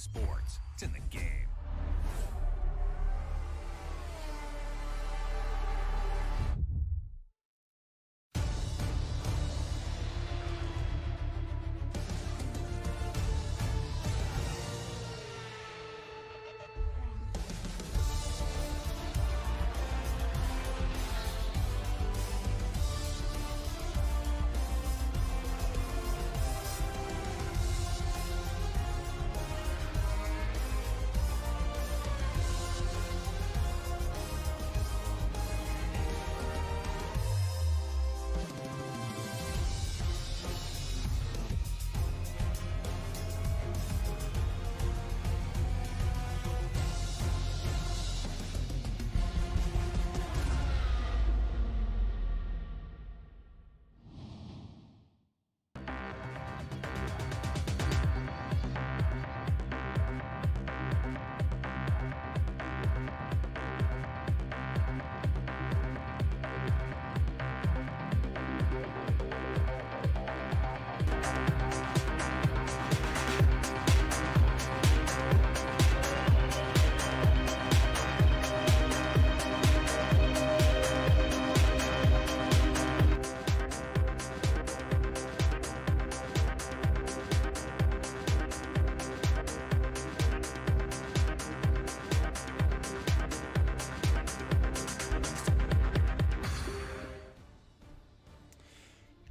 Sports, it's in the game.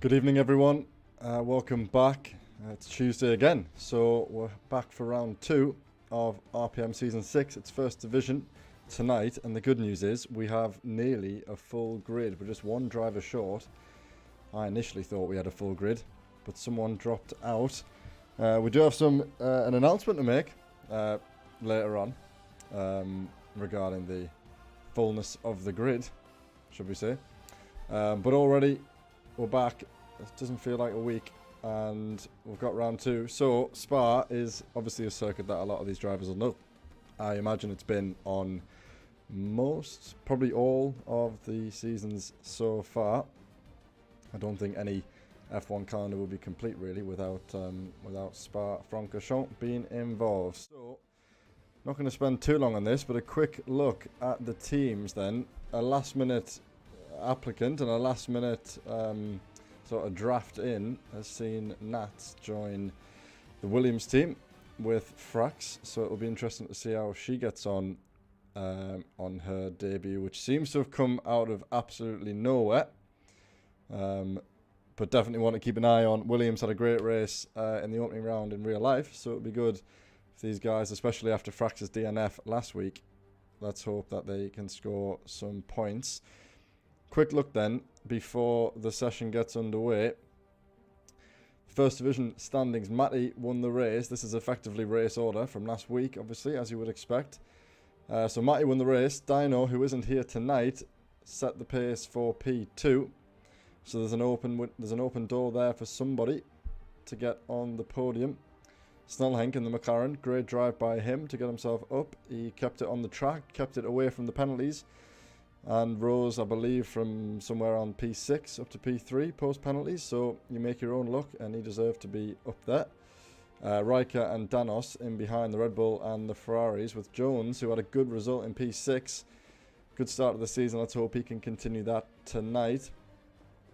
Good evening, everyone. Welcome back. It's Tuesday again, so we're back for round 2 of RPM Season 6. It's First Division tonight, and the good news is we have nearly a full grid. We're just one driver short. I initially thought we had a full grid, but someone dropped out. We do have an announcement to make later on regarding the fullness of the grid, should we say. But already we're back. It doesn't feel like a week, and we've got round 2. So Spa is obviously a circuit that a lot of these drivers will know. I imagine it's been on most, probably all of the seasons so far. I don't think any F1 calendar will be complete really without Spa-Francorchamps being involved. So not going to spend too long on this, but a quick look at the teams then. A last minute applicant and a last minute sort of draft in has seen Nats join the Williams team with Frax, so it'll be interesting to see how she gets on her debut, which seems to have come out of absolutely nowhere, but definitely want to keep an eye on. Williams had a great race in the opening round in real life, so it'll be good if these guys, especially after Frax's DNF last week, let's hope that they can score some points. Quick look then, before the session gets underway. First Division standings, Matty won the race. This is effectively race order from last week, obviously, as you would expect. So Matty won the race. Dino, who isn't here tonight, set the pace for P2. So there's an open door there for somebody to get on the podium. Snellhenk in the McLaren, great drive by him to get himself up. He kept it on the track, kept it away from the penalties, and rose, I believe, from somewhere on P6 up to P3 post penalties. So you make your own luck, and he deserved to be up there. Riker and Danos in behind the Red Bull and the Ferraris, with Jones, who had a good result in P6. Good start of the season. Let's hope he can continue that tonight.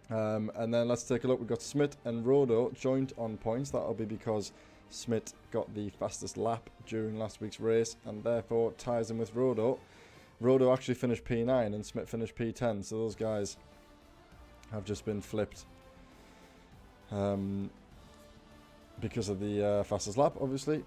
And then let's take a look. We've got Smith and Rodo joint on points. That'll be because Smith got the fastest lap during last week's race, and therefore ties him with Rodo. Rodo actually finished P9 and Smith finished P10, so those guys have just been flipped because of the fastest lap, obviously.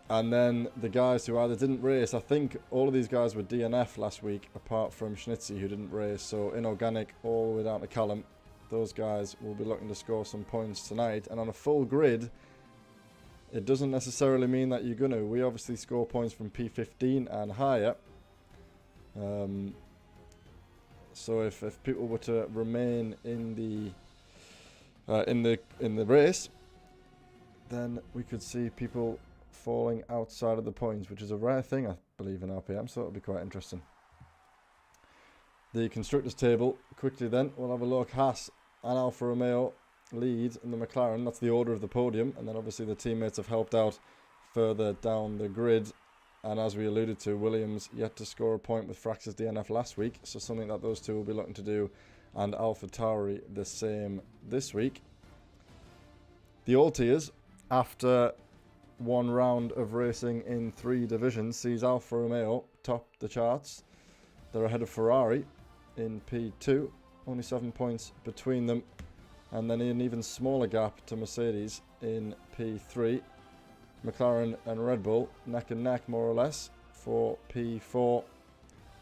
And then the guys who either didn't race, I think all of these guys were DNF last week, apart from Schnitzy, who didn't race. So Inorganic all the way down to Callum. Those guys will be looking to score some points tonight. And on a full grid, it doesn't necessarily mean that you're going to. We obviously score points from P15 and higher. So if people were to remain in the race, then we could see people falling outside of the points, which is a rare thing, I believe, in RPM. So it'll be quite interesting. The constructors table quickly. Then we'll have a look. Haas and Alfa Romeo lead in the McLaren. That's the order of the podium, and then obviously the teammates have helped out further down the grid. And as we alluded to, Williams yet to score a point with Frax's DNF last week, so something that those two will be looking to do, and AlphaTauri the same this week. The All Tiers, after one round of racing in 3 divisions, sees Alfa Romeo top the charts. They're ahead of Ferrari in P2, only 7 points between them, and then an even smaller gap to Mercedes in P3. McLaren and Red Bull neck and neck more or less for P4,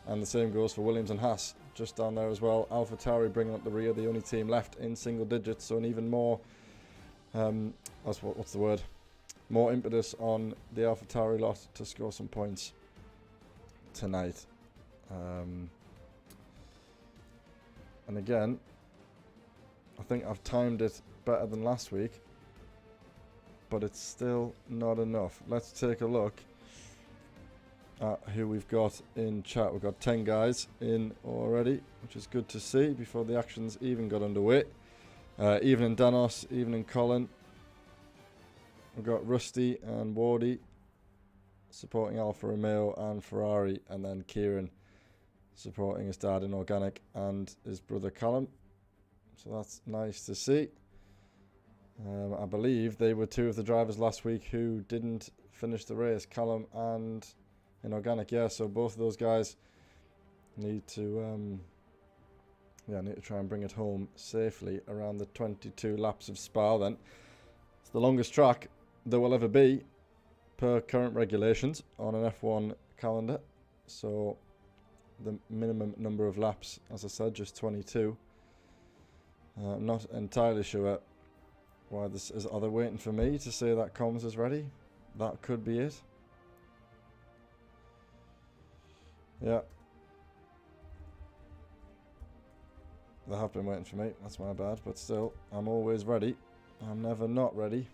and the same goes for Williams and Haas just down there as well. AlphaTauri bringing up the rear, the only team left in single digits, so an even more more impetus on the AlphaTauri lot to score some points tonight. And again, I think I've timed it better than last week, but it's still not enough. Let's take a look at who we've got in chat. We've got 10 guys in already, which is good to see before the actions even got underway. Evening Danos, evening Colin. We've got Rusty and Wardy supporting Alfa Romeo and Ferrari, and then Kieran supporting his dad in Organic and his brother Callum. So that's nice to see. I believe they were 2 of the drivers last week who didn't finish the race, Callum and in Organic. Yeah, so both of those guys need to try and bring it home safely around the 22 laps of Spa. Then it's the longest track there will ever be per current regulations on an F1 calendar. So the minimum number of laps, as I said, just 22. I'm not entirely sure why this is. Are they waiting for me to say that comms is ready? That could be it. Yeah. They have been waiting for me. That's my bad. But still, I'm always ready. I'm never not ready.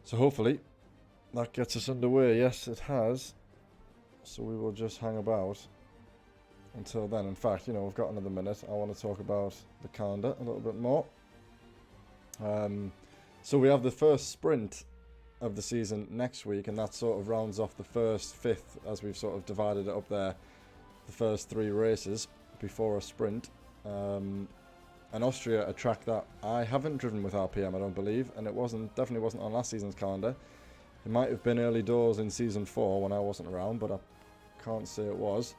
So hopefully that gets us underway. Yes, it has. So we will just hang about until then. In fact, we've got another minute. I want to talk about the calendar a little bit more. So we have the first sprint of the season next week, and that sort of rounds off the first fifth, as we've sort of divided it up there, the first 3 races before a sprint. And Austria, a track that I haven't driven with RPM, I don't believe, and it definitely wasn't on last season's calendar. It might have been early doors in season 4 when I wasn't around, but I can't say it was.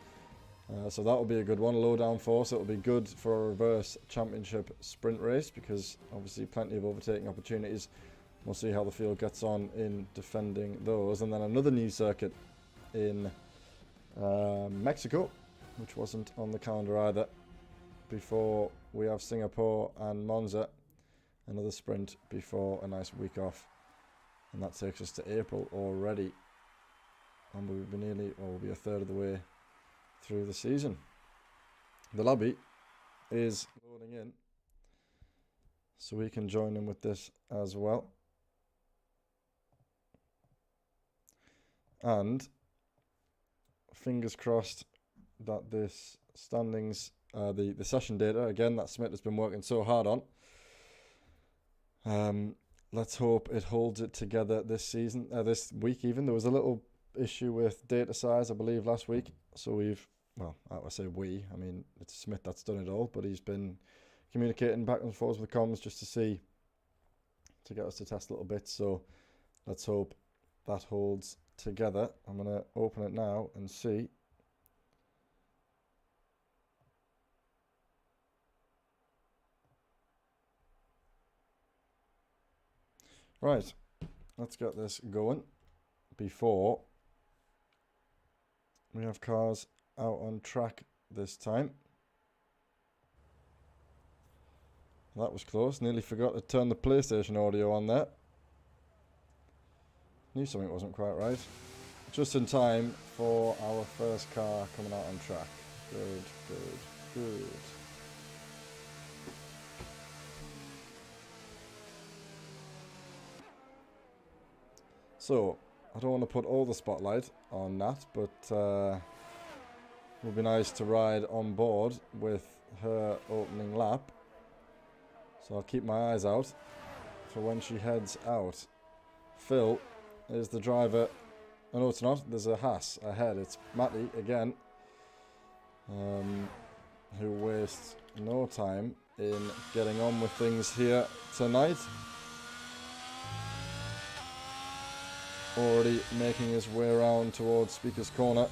So that will be a good one, low downforce. It will be good for a reverse championship sprint race, because obviously plenty of overtaking opportunities. We'll see how the field gets on in defending those. And then another new circuit in Mexico, which wasn't on the calendar either, before we have Singapore and Monza. Another sprint before a nice week off. And that takes us to April already. And we'll be a third of the way through the season. The lobby is loading in, so we can join in with this as well. And fingers crossed that this standings, the session data, again, that Smith has been working so hard on. Let's hope it holds it together this season, this week even. There was a little issue with data size, I believe, last week. So I say we, I mean, it's Smith that's done it all, but he's been communicating back and forth with comms just to get us to test a little bit. So let's hope that holds together. I'm going to open it now and see. Right, let's get this going before we have cars out on track this time. That was close. Nearly forgot to turn the PlayStation audio on there. Knew something wasn't quite right. Just in time for our first car coming out on track. Good. So, I don't want to put all the spotlight on that, but it would be nice to ride on board with her opening lap. So I'll keep my eyes out for when she heads out. Phil is the driver. Oh, no, it's not. There's a Haas ahead. It's Matty again, who wastes no time in getting on with things here tonight. Already making his way around towards Speaker's Corner.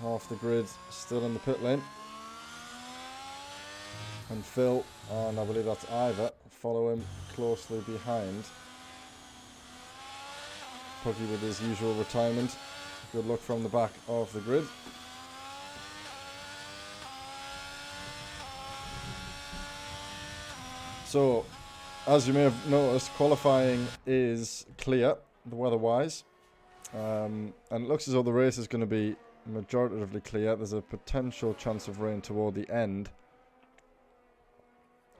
Half the grid still in the pit lane. And Phil, and I believe that's Ivor, follow him closely behind. Puggy with his usual retirement. Good luck from the back of the grid. So, as you may have noticed, qualifying is clear, the weather-wise. And it looks as though the race is going to be majoritively clear. There's a potential chance of rain toward the end,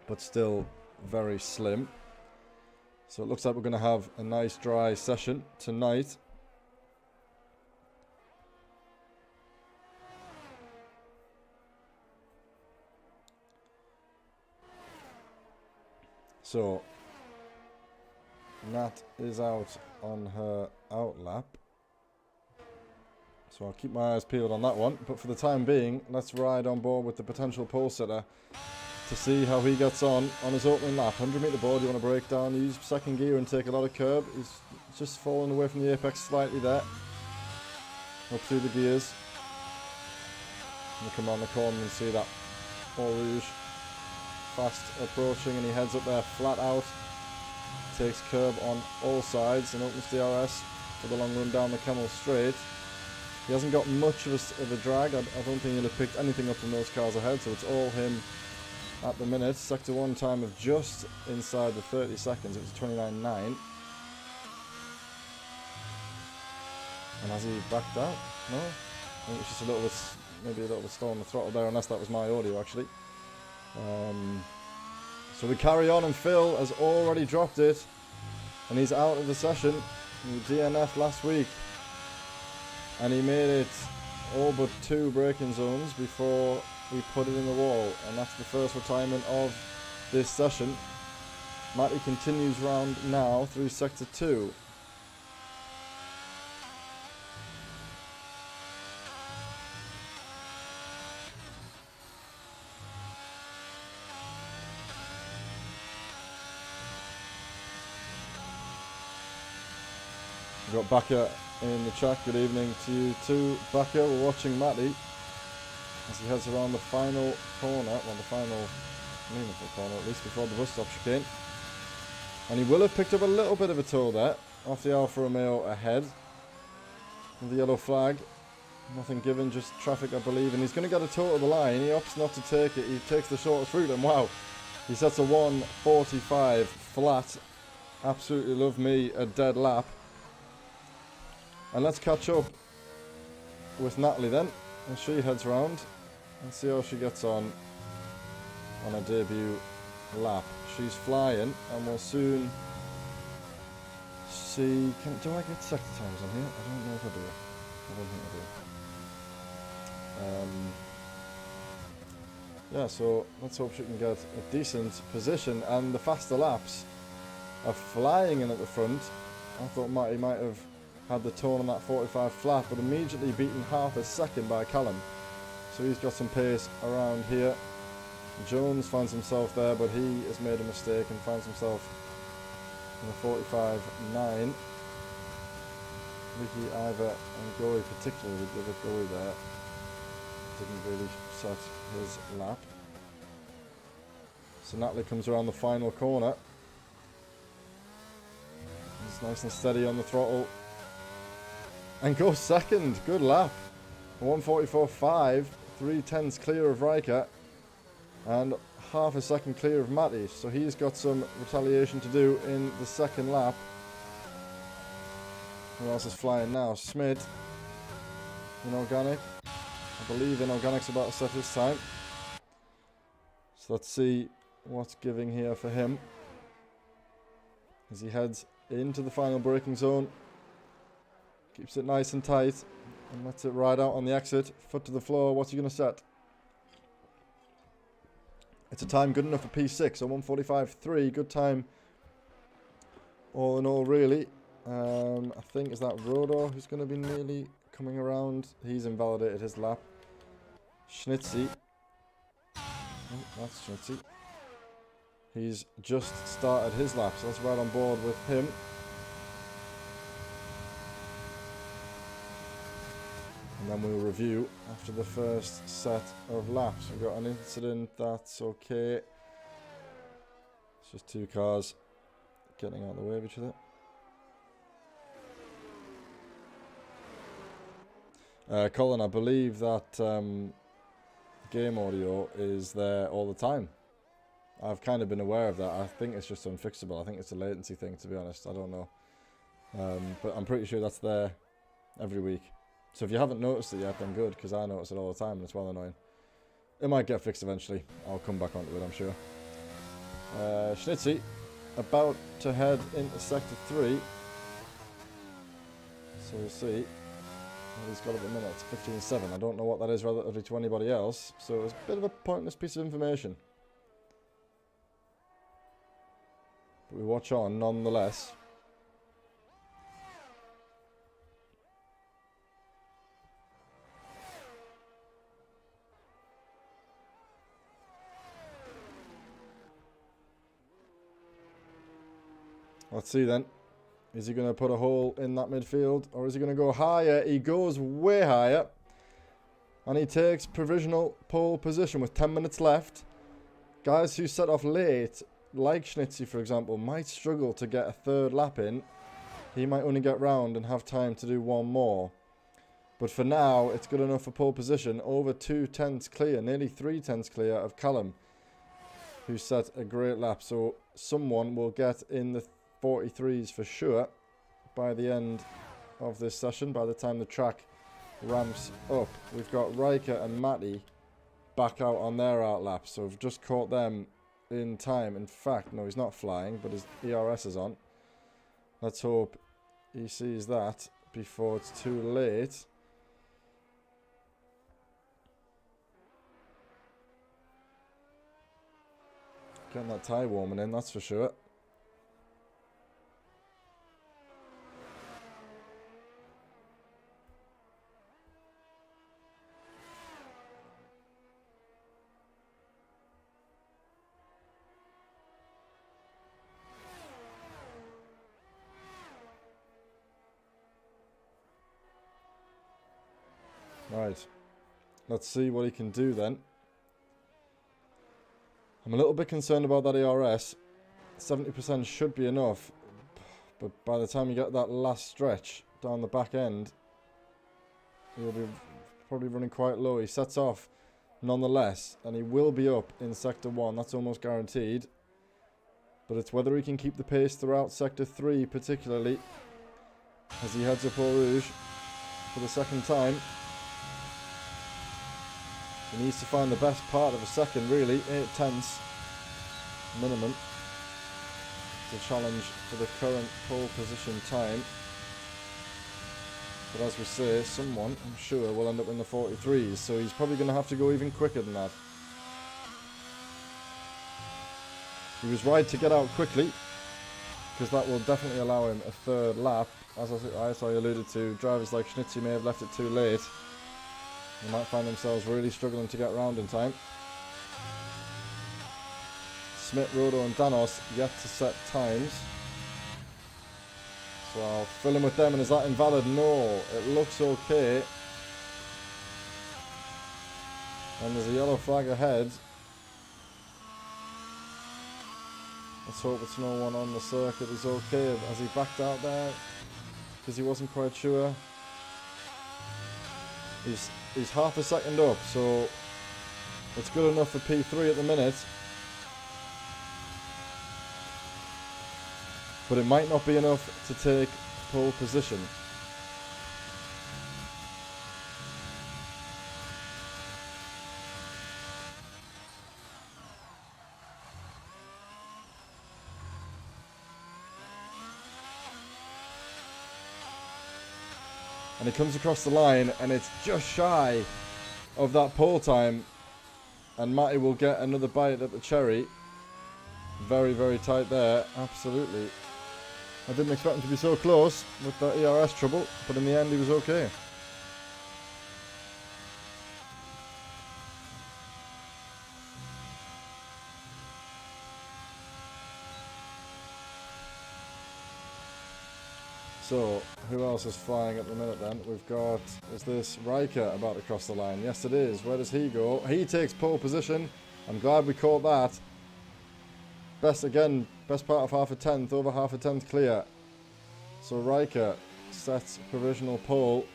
but still very slim. So it looks like we're going to have a nice dry session tonight. So Nat is out on her out lap. So I'll keep my eyes peeled on that one. But for the time being, let's ride on board with the potential pole sitter to see how he gets on his opening lap. 100 metre board, you want to break down, use second gear and take a lot of curb. He's just fallen away from the apex slightly there. Up through the gears. You come around the corner and see that Eau Rouge fast approaching, and he heads up there flat out. Takes curb on all sides and opens DRS for the long run down the Camel Straight. He hasn't got much of a drag. I don't think he'll have picked anything up from those cars ahead, so it's all him at the minute. Sector 1 time of just inside the 30 seconds. It was 29.9. And has he backed out? No? I think it's just a little bit, maybe a little bit slow on the throttle there, unless that was my audio actually. So we carry on, and Phil has already dropped it, and he's out of the session. He DNF'd last week, and he made it all but 2 braking zones before we put it in the wall, and that's the first retirement of this session. Matty continues round now through sector 2. We've got Bakker in the chat. Good evening to you too, Bakker. We're watching Matty as he heads around the final corner, well, the final meaningful corner at least, before the bus stop chicane. And he will have picked up a little bit of a tow there off the Alfa Romeo ahead with the yellow flag. Nothing given, just traffic I believe, and he's going to get a tow to the line. He opts not to take it. He takes the shortest route, and wow, he sets a 1:45 flat. Absolutely love me a dead lap. And let's catch up with Natalie then, and she heads round and see how she gets on her debut lap. She's flying, and we'll soon see. Do I get sector times on here? I don't know if I do. I don't think I do. Yeah, so let's hope she can get a decent position, and the faster laps are flying in at the front. I thought Matty might have had the tone on that 45 flat, but immediately beaten half a second by Callum. So he's got some pace around here. Jones finds himself there, but he has made a mistake and finds himself in a 45.9. Ricky, Ivor and Goey, particularly with Goey there, didn't really set his lap. So Natalie comes around the final corner. He's nice and steady on the throttle and goes second. Good lap. 1:44.5, 3/10 clear of Riker, and half a second clear of Matty. So he's got some retaliation to do in the second lap. Who else is flying now? Smith in organic. I believe in organic's about to set his time. So let's see what's giving here for him as he heads into the final braking zone. Keeps it nice and tight and lets it ride out on the exit. Foot to the floor. What's he going to set? It's a time good enough for P6, so 1:45.3, good time all in all, really. I think, is that Rodor who's going to be nearly coming around? He's invalidated his lap. Schnitzy. Oh, that's Schnitzy. He's just started his lap, so let's ride on board with him. And then we'll review after the first set of laps. We've got an incident, that's okay. It's just two cars getting out of the way of each other. Colin, I believe that game audio is there all the time. I've kind of been aware of that. I think it's just unfixable. I think it's a latency thing, to be honest. I don't know. But I'm pretty sure that's there every week. So if you haven't noticed it yet, then good, because I notice it all the time and it's well annoying. It might get fixed eventually. I'll come back onto it, I'm sure. Schnitzy, about to head into Sector 3. So we'll see what he's got at the minute. It's 15.7. I don't know what that is relatively to anybody else. So it's a bit of a pointless piece of information. But we watch on nonetheless. Let's see then. Is he going to put a hole in that midfield, or is he going to go higher? He goes way higher. And he takes provisional pole position with 10 minutes left. Guys who set off late, like Schnitzy for example, might struggle to get a third lap in. He might only get round and have time to do one more. But for now, it's good enough for pole position. Over 2 tenths clear, nearly 3 tenths clear of Callum, who set a great lap. So someone will get in the 43s for sure by the end of this session, by the time the track ramps up. We've got Riker and Matty back out on their out laps, so we've just caught them in time. In fact, no, he's not flying, but his ERS is on. Let's hope he sees that before it's too late. Getting that tyre warming in, that's for sure. Right, let's see what he can do then. I'm a little bit concerned about that ERS. 70% should be enough, but by the time you get that last stretch down the back end, he'll be probably running quite low. He sets off nonetheless, and he will be up in Sector 1, that's almost guaranteed. But it's whether he can keep the pace throughout Sector 3 particularly, as he heads up Eau Rouge for the second time. He needs to find the best part of a second, really. 8 tenths minimum to challenge for the current pole position time. But as we say, someone, I'm sure, will end up in the 43s, so he's probably going to have to go even quicker than that. He was right to get out quickly, because that will definitely allow him a third lap. As I alluded to, drivers like Schnitzy may have left it too late. They might find themselves really struggling to get round in time. Smith, Rodo and Danos yet to set times. So I'll fill in with them, and is that invalid? No, it looks okay. And there's a yellow flag ahead. Let's hope it's no one on the circuit is okay. As he backed out there, because he wasn't quite sure. He's half a second up, so it's good enough for P3 at the minute. But it might not be enough to take pole position. And he comes across the line, and it's just shy of that pole time. And Matty will get another bite at the cherry. Very, very tight there. Absolutely. I didn't expect him to be so close with that ERS trouble, but in the end he was okay. So, who else is flying at the minute then? We've got, is this Riker about to cross the line? Yes it is. Where does he go? He takes pole position. I'm glad we caught that. Best part of half a tenth, over half a tenth clear. So Riker sets provisional pole.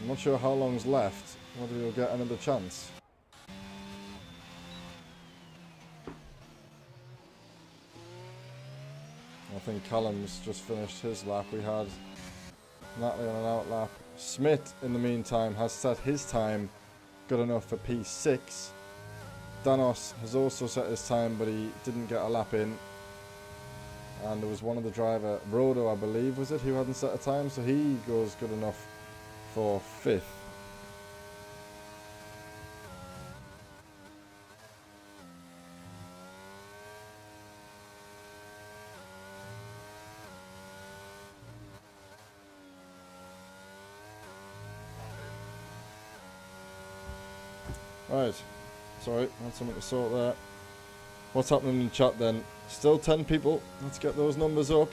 I'm not sure how long's left, whether he'll get another chance. I think Callum's just finished his lap. We had Natalie on an out lap. Smith, in the meantime, has set his time good enough for P6. Danos has also set his time, but he didn't get a lap in. And there was one of the driver, Rodo, I believe, was it, who hadn't set a time, so he goes good enough for 5th. Right, sorry, had something to sort there. What's happening in the chat then? Still 10 people. Let's get those numbers up.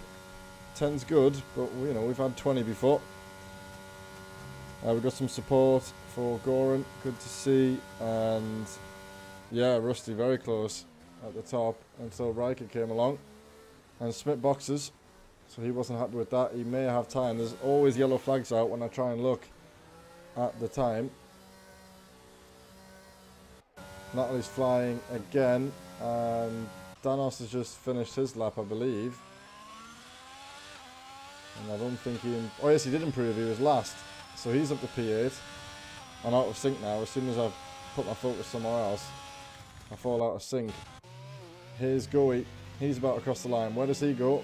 10's good, but you know, we've had 20 before. We've got some support for Goran, good to see. And yeah, Rusty very close at the top until Riker came along. And Smith boxes, so he wasn't happy with that. He may have time. There's always yellow flags out when I try and look at the time. Natalie's flying again, and Danos has just finished his lap, I believe. And I don't think he... Oh yes, he did improve, he was last. So he's up to P8. I'm out of sync now. As soon as I put my focus somewhere else, I fall out of sync. Here's Goey. He's about to cross the line. Where does he go?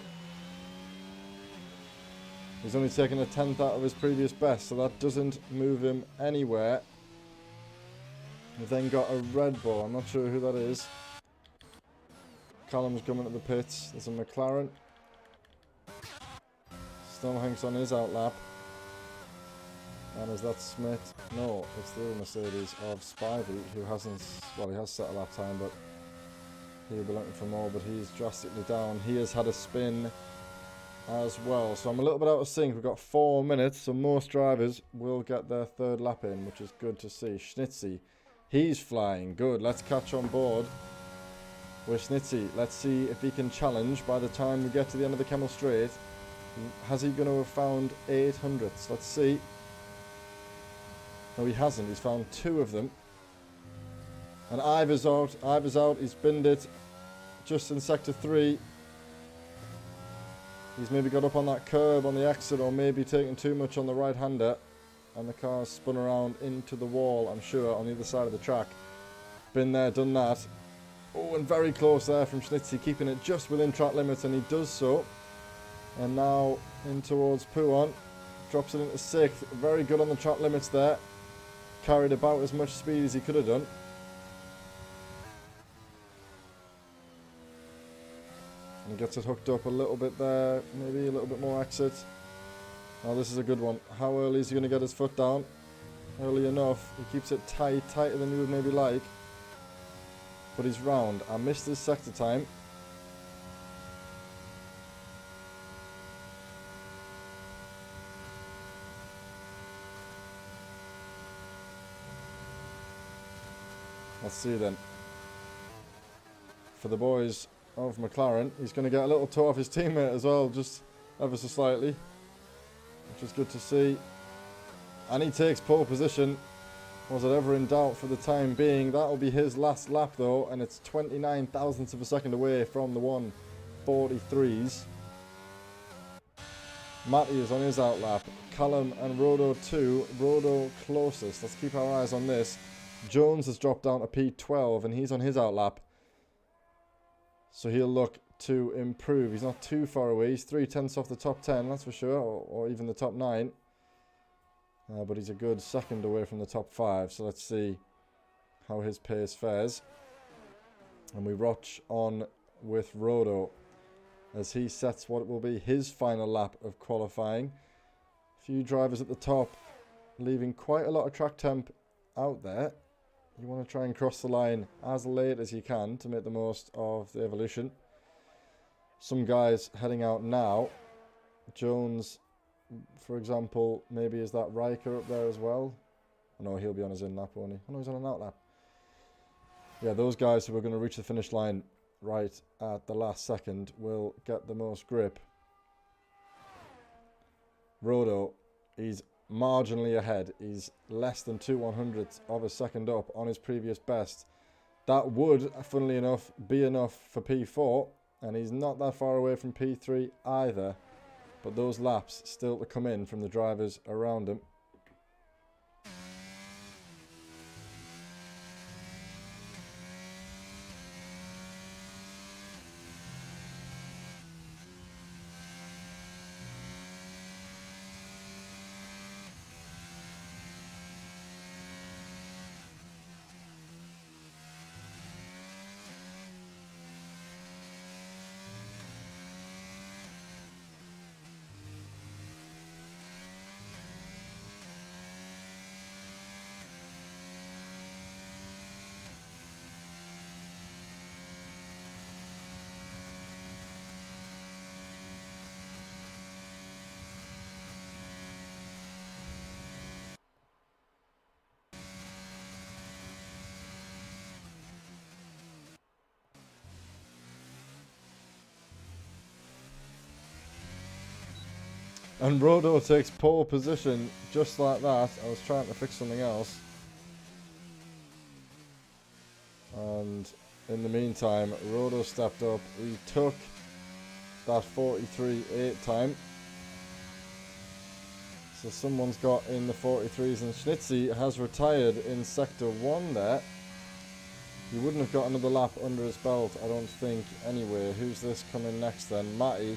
He's only taken a 10th out of his previous best, so that doesn't move him anywhere. We've then got a Red Bull. I'm not sure who that is. Callum's coming to the pits. There's a McLaren. Stonehank's on his outlap. And is that Smith? No, it's the other Mercedes of Spivey, who hasn't... Well, he has set a lap time, but he'll be looking for more, but he's drastically down. He has had a spin as well. So I'm a little bit out of sync. We've got 4 minutes, so most drivers will get their 3rd lap in, which is good to see. Schnitzy. He's flying. Good. Let's catch on board with Schnitzy. Let's see if he can challenge by the time we get to the end of the Kemmel Straight. Has he going to have found 800s? Let's see. No, he hasn't. He's found 2 of them. And Ivor's out. Ivor's out. He's binned it just in sector 3. He's maybe got up on that curb on the exit, or maybe taken too much on the right-hander. And the car's spun around into the wall, I'm sure, on the other side of the track. Been there, done that. Oh, and very close there from Schnitzy, keeping it just within track limits, and he does so. And now in towards Puon. Drops it into 6th. Very good on the track limits there. Carried about as much speed as he could have done. And gets it hooked up a little bit there. Maybe a little bit more exit. Oh, this is a good one. How early is he going to get his foot down? Early enough. He keeps it tight, tighter than you would maybe like. But he's round. I missed his sector time. Let's see then. For the boys of McLaren, he's going to get a little toe off his teammate as well, just ever so slightly. Which is good to see. And he takes pole position. Was it ever in doubt for the time being? That'll be his last lap though, and it's 29 thousandths of a second away from the 1:43s. Matty is on his outlap. Callum and Rodo 2. Rodo closest. Let's keep our eyes on this. Jones has dropped down to P12 and he's on his outlap. So he'll look to improve. He's not too far away. He's 3/10 off the top 10, that's for sure, or even the top 9. but he's a good second away from the top 5. So let's see how his pace fares. And we watch on with Rodo as he sets what will be his final lap of qualifying. A few drivers at the top, leaving quite a lot of track temp out there. You want to try and cross the line as late as you can to make the most of the evolution. Some guys heading out now. Jones, for example, maybe is that Riker up there as well? Oh, no, he'll be on his in lap, won't he? Oh, no, he's on an out lap. Yeah, those guys who are going to reach the finish line right at the last second will get the most grip. Rodo, he's marginally ahead. He's less than 2/100ths of a second up on his previous best. That would, funnily enough, be enough for P4, and he's not that far away from P3 either. But those laps still to come in from the drivers around him. And Rodo takes pole position just like that. I was trying to fix something else. And in the meantime, Rodo stepped up. He took that 43.8 time. So someone's got in the 43s, and Schnitzy has retired in sector 1 there. He wouldn't have got another lap under his belt, I don't think, anyway. Who's this coming next then? Matty.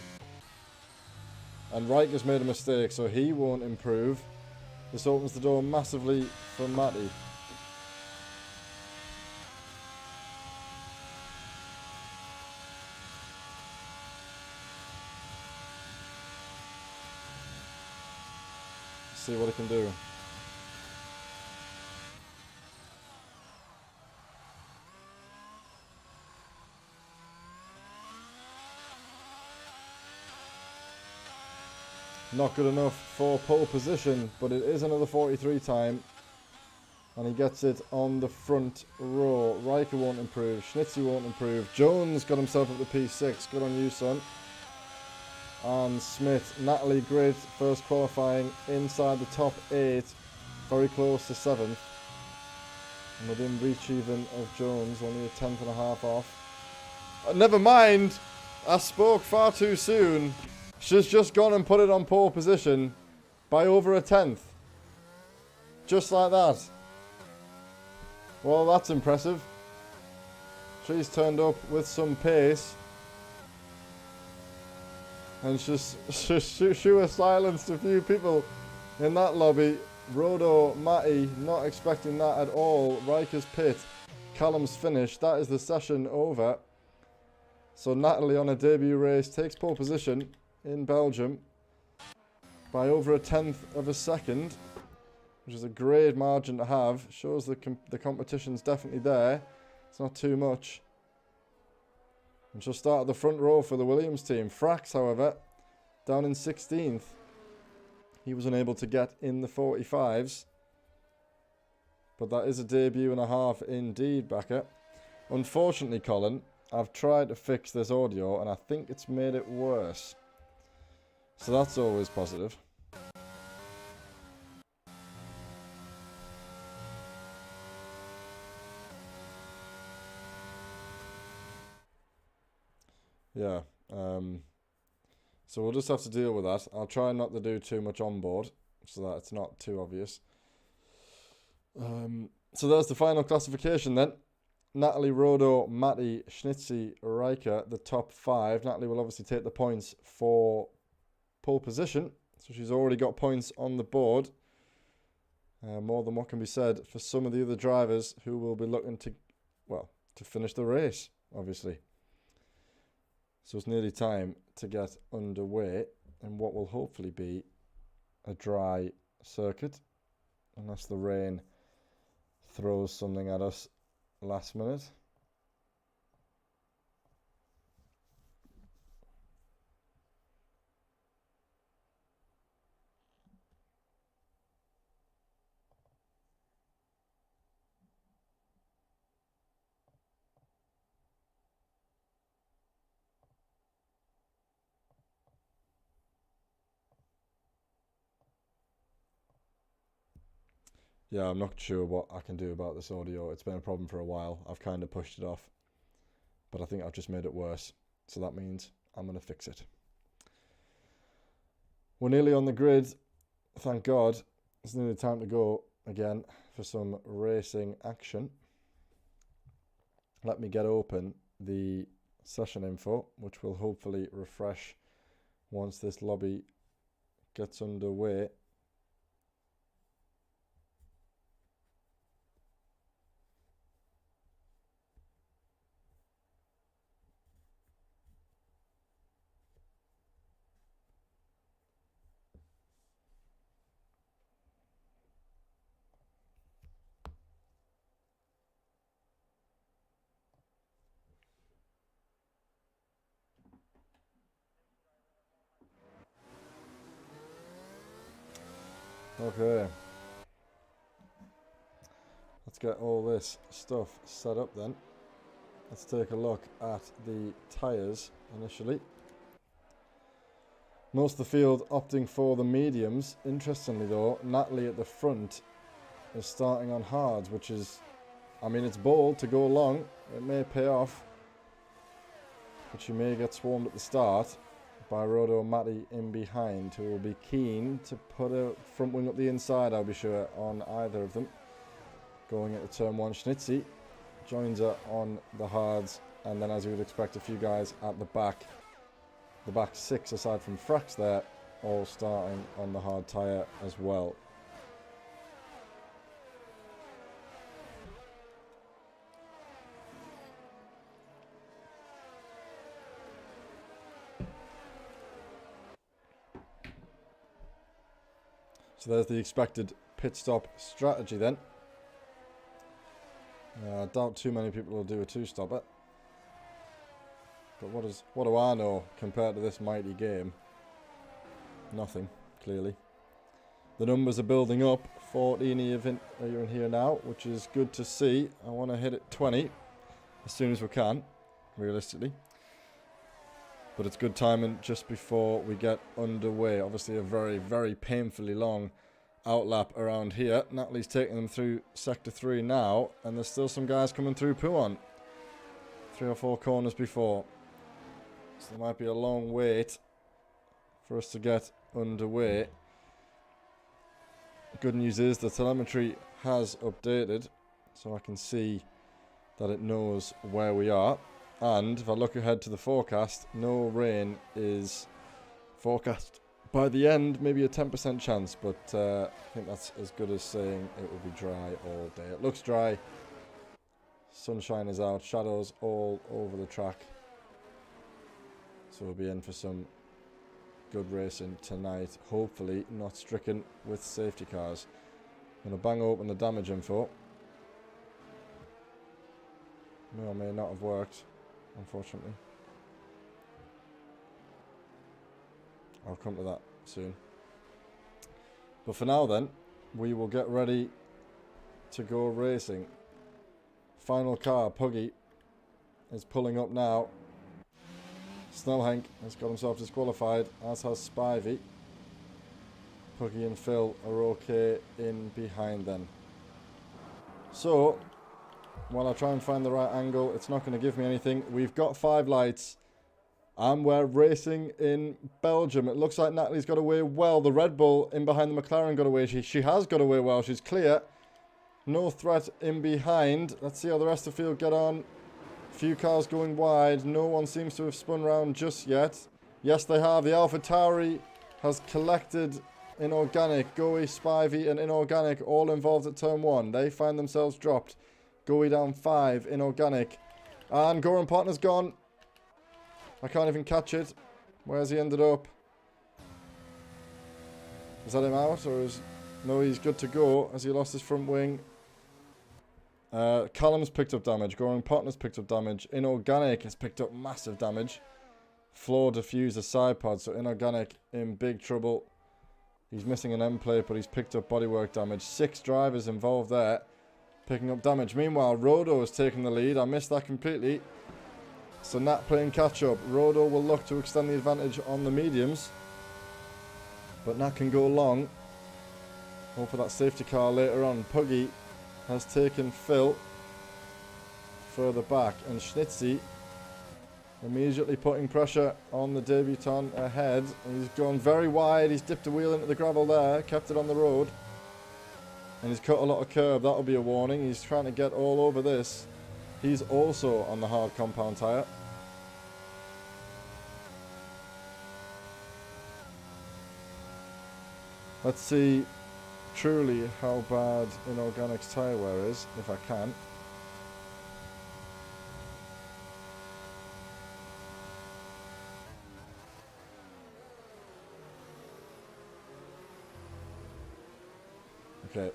And Riker's made a mistake, so he won't improve. This opens the door massively for Matty. See what he can do. Not good enough for pole position, but it is another 43 time. And he gets it on the front row. Riker won't improve. Schnitzy won't improve. Jones got himself up to P6. Good on you, son. And Smith, Natalie, great first qualifying inside the top 8. Very close to 7th. And within reach even of Jones, only a 10th and a half off. Never mind! I spoke far too soon. She's just gone and put it on pole position by over a 10th. Just like that. Well, that's impressive. She's turned up with some pace. And she was silenced a few people in that lobby. Rodo, Matty, not expecting that at all. Riker's pit. Callum's finished. That is the session over. So Natalie on a debut race takes pole position in Belgium by over a 10th of a second, which is a great margin to have. Shows the competition's definitely there. It's not too much. And she'll start at the front row for the Williams team. Frax, however, down in 16th. He was unable to get in the 45s. But that is a debut and a half indeed, Becker. Unfortunately, Colin, I've tried to fix this audio and I think it's made it worse. So that's always positive. Yeah. So we'll just have to deal with that. I'll try not to do too much on board so that it's not too obvious. So there's the final classification then. Natalie, Rodo, Matty, Schnitzy, Riker, the top 5. Natalie will obviously take the points for pole position. So she's already got points on the board. More than what can be said for some of the other drivers who will be looking to, well, to finish the race, obviously. So it's nearly time to get underway in what will hopefully be a dry circuit, unless the rain throws something at us last minute. Yeah, I'm not sure what I can do about this audio. It's been a problem for a while. I've kind of pushed it off, but I think I've just made it worse. So that means I'm going to fix it. We're nearly on the grid. Thank God. It's nearly time to go again for some racing action. Let me get open the session info, which will hopefully refresh once this lobby gets underway. Okay. Let's get all this stuff set up then. Let's take a look at the tyres initially. Most of the field opting for the mediums. Interestingly though, Natalie at the front is starting on hards, which is, I mean, it's bold to go long. It may pay off, but she may get swarmed at the start by Rodo Matty in behind, who will be keen to put a front wing up the inside, I'll be sure, on either of them. Going into turn one, Schnitzy joins her on the hards, and then as you would expect, a few guys at the back six aside from Frax there, all starting on the hard tyre as well. So there's the expected pit stop strategy then. I doubt too many people will do a two-stopper. But what do I know compared to this mighty game? Nothing, clearly. The numbers are building up. 14 are in here now, which is good to see. I want to hit it 20 as soon as we can, realistically. But it's good timing just before we get underway. Obviously a very, very painfully long outlap around here. Natalie's taking them through Sector 3 now, and there's still some guys coming through Puon. 3 or 4 corners before. So there might be a long wait for us to get underway. Good news is the telemetry has updated, so I can see that it knows where we are. And if I look ahead to the forecast, no rain is forecast by the end, maybe a 10% chance, but I think that's as good as saying it will be dry all day. It looks dry. Sunshine is out, shadows all over the track. So we'll be in for some good racing tonight. Hopefully not stricken with safety cars. I'm going to bang open the damage info. May or may not have worked, unfortunately. I'll come to that soon. But for now then, we will get ready to go racing. Final car, Puggy, is pulling up now. Snellhank has got himself disqualified, as has Spivey. Puggy and Phil are okay in behind then. So, while I try and find the right angle, it's not going to give me anything. We've got 5 lights, and we're racing in Belgium. It looks like Natalie's got away well. The Red Bull in behind the McLaren got away. She has got away well. She's clear. No threat in behind. Let's see how the rest of the field get on. Few cars going wide. No one seems to have spun round just yet. Yes, they have. The Alpha Tauri has collected Inorganic, Goey, Spivey and Inorganic all involved at turn 1. They find themselves dropped. Goey down 5, Inorganic. And Goran Partner's gone. I can't even catch it. Where's he ended up? Is that him out? Or is... No, he's good to go as he lost his front wing. Callum's picked up damage. Goran Partner's picked up damage. Inorganic has picked up massive damage. Floor diffuser side pod, so Inorganic in big trouble. He's missing an end plate, but he's picked up bodywork damage. 6 drivers involved there, picking up damage. Meanwhile, Rodo is taking the lead. I missed that completely. So Nat playing catch up. Rodo will look to extend the advantage on the mediums, but Nat can go long. Hope for that safety car later on. Puggy has taken Phil further back, and Schnitzy immediately putting pressure on the debutant ahead. He's gone very wide. He's dipped a wheel into the gravel there, kept it on the road, and he's cut a lot of curb. That'll be a warning. He's trying to get all over this. He's also on the hard compound tyre. Let's see truly how bad Inorganic's tyre wear is, if I can. Okay.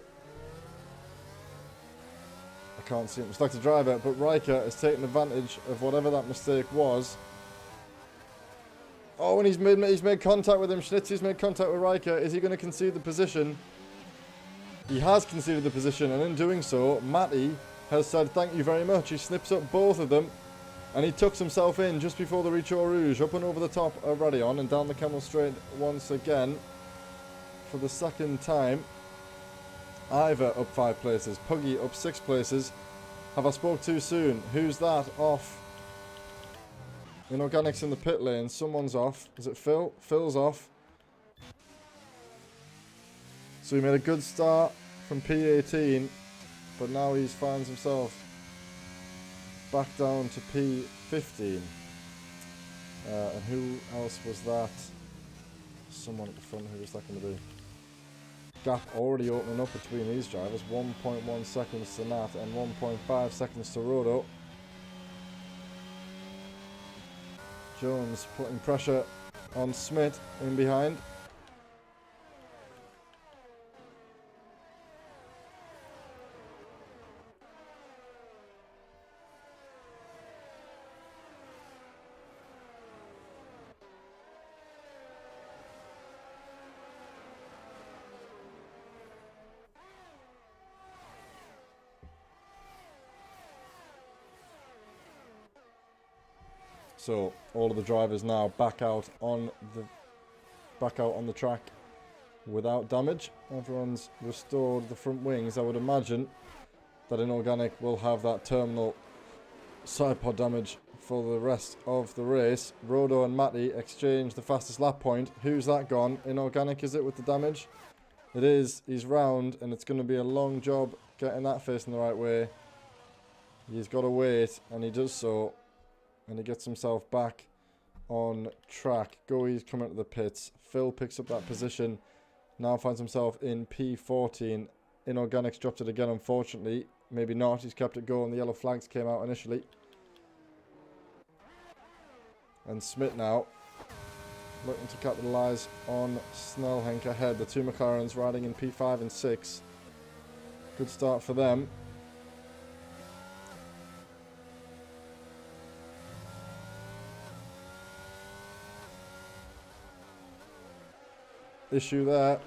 I can't see him. It's like the driver, but Riker has taken advantage of whatever that mistake was. Oh, and he's made contact with him. Schnitzy's made contact with Riker. Is he going to concede the position? He has conceded the position, and in doing so, Matty has said thank you very much. He snips up both of them, and he tucks himself in just before the Reach Eau Rouge, up and over the top of Radion, and down the Camel Straight once again for the second time. Ivor up 5 places, Puggy up 6 places. Have I spoke too soon? Who's that off? Inorganic's in the pit lane. Someone's off. Is it Phil? Phil's off. So he made a good start from P18, but now he finds himself back down to P15. And who else was that? Someone at the front. Who was that going to be? Gap already opening up between these drivers. 1.1 seconds to Nat and 1.5 seconds to Rodo. Jones putting pressure on Smith in behind. So all of the drivers now back out on the track without damage. Everyone's restored the front wings. I would imagine that Inorganic will have that terminal side pod damage for the rest of the race. Rodo and Matty exchange the fastest lap point. Who's that gone? Inorganic, is it, with the damage? It is. He's round, and it's going to be a long job getting that facing the right way. He's got to wait, and he does so. And he gets himself back on track. Goey's coming to the pits. Phil picks up that position. Now finds himself in P14. Inorganic's dropped it again, unfortunately. Maybe not. He's kept it going. The yellow flags came out initially. And Smith now looking to capitalise on Snellhenk ahead. The two McLarens riding in P5 and 6. Good start for them. Issue there.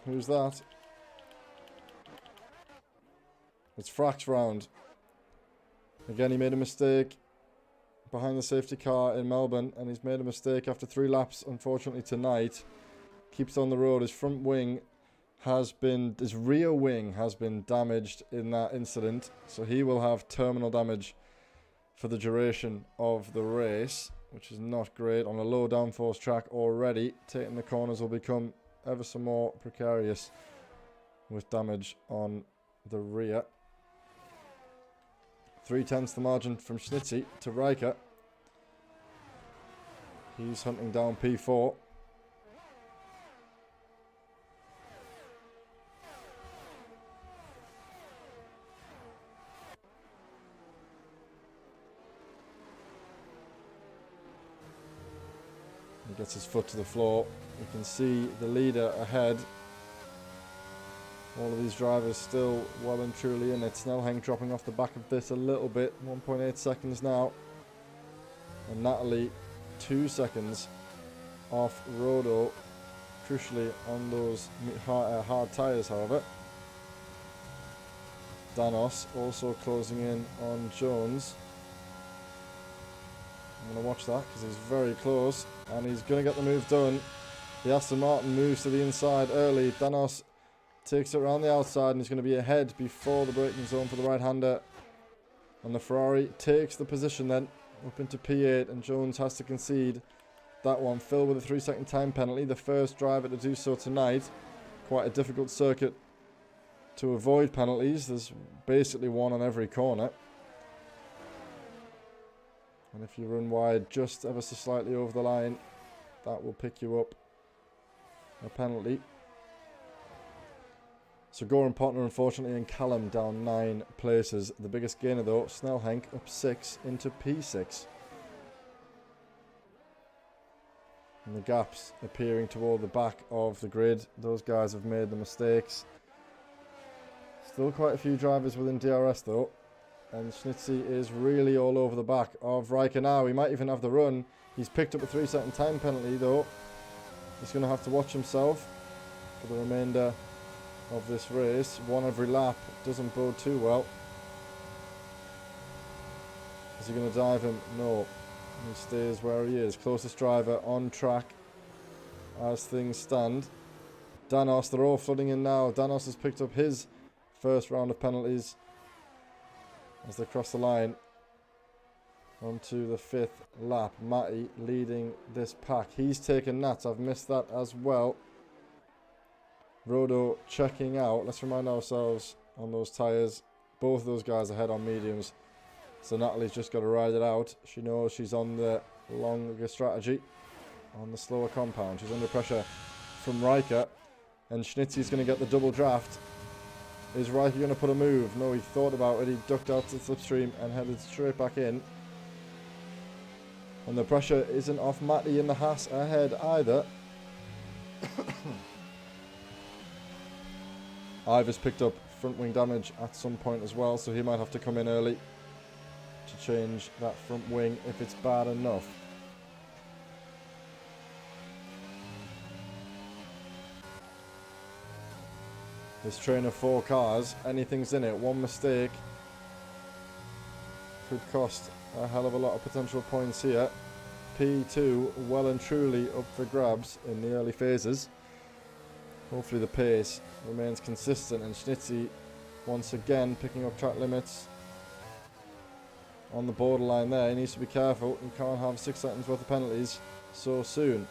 Who's that? It's Frack's round. Again, he made a mistake behind the safety car in Melbourne, and he's made a mistake after 3 laps, unfortunately, tonight. Keeps on the road. His front wing has been, his rear wing has been damaged in that incident, so he will have terminal damage for the duration of the race, which is not great on a low downforce track already. Taking the corners will become ever so more precarious with damage on the rear. 3/10 the margin from Schnitzy to Riker. He's hunting down P4. He gets his foot to the floor. You can see the leader ahead. All of these drivers still well and truly in it. Snellhenk dropping off the back of this a little bit. 1.8 seconds now. And Natalie 2 seconds off Rodo. Crucially on those hard tyres, however. Danos also closing in on Jones. I'm going to watch that because he's very close. And he's going to get the move done. The Aston Martin moves to the inside early. Danos takes it around the outside and he's going to be ahead before the braking zone for the right-hander. And the Ferrari takes the position then up into P8, and Jones has to concede that one. Phil with a 3-second time penalty, the first driver to do so tonight. Quite a difficult circuit to avoid penalties. There's basically one on every corner. And if you run wide just ever so slightly over the line, that will pick you up a penalty. So Goran Potner, unfortunately, and Callum down 9 places. The biggest gainer, though, Snellhenk up 6 into P6. And the gaps appearing toward the back of the grid. Those guys have made the mistakes. Still quite a few drivers within DRS, though. And Schnitzy is really all over the back of Riker now. He might even have the run. He's picked up a 3-second time penalty, though. He's going to have to watch himself for the remainder of this race. One every lap doesn't bode too well. Is he going to dive him? No. He stays where he is. Closest driver on track as things stand. Danos, they're all flooding in now. Danos has picked up his first round of penalties as they cross the line onto the 5th lap. Matty leading this pack. He's taken Nats. I've missed that as well. Rodo checking out. Let's remind ourselves on those tyres. Both of those guys ahead on mediums. So Natalie's just got to ride it out. She knows she's on the longer strategy. On the slower compound. She's under pressure from Riker. And Schnitzy's going to get the double draft. Is Riker going to put a move? No, he thought about it. He ducked out to the slipstream and headed straight back in. And the pressure isn't off Matty in the Haas ahead either. Ivor's picked up front wing damage at some point as well, so he might have to come in early to change that front wing if it's bad enough. This train of 4 cars, anything's in it. One mistake could cost a hell of a lot of potential points here. P2 well and truly up for grabs in the early phases. Hopefully the pace remains consistent, and Schnitzy once again picking up track limits on the borderline there. He needs to be careful. He can't have 6 seconds worth of penalties so soon.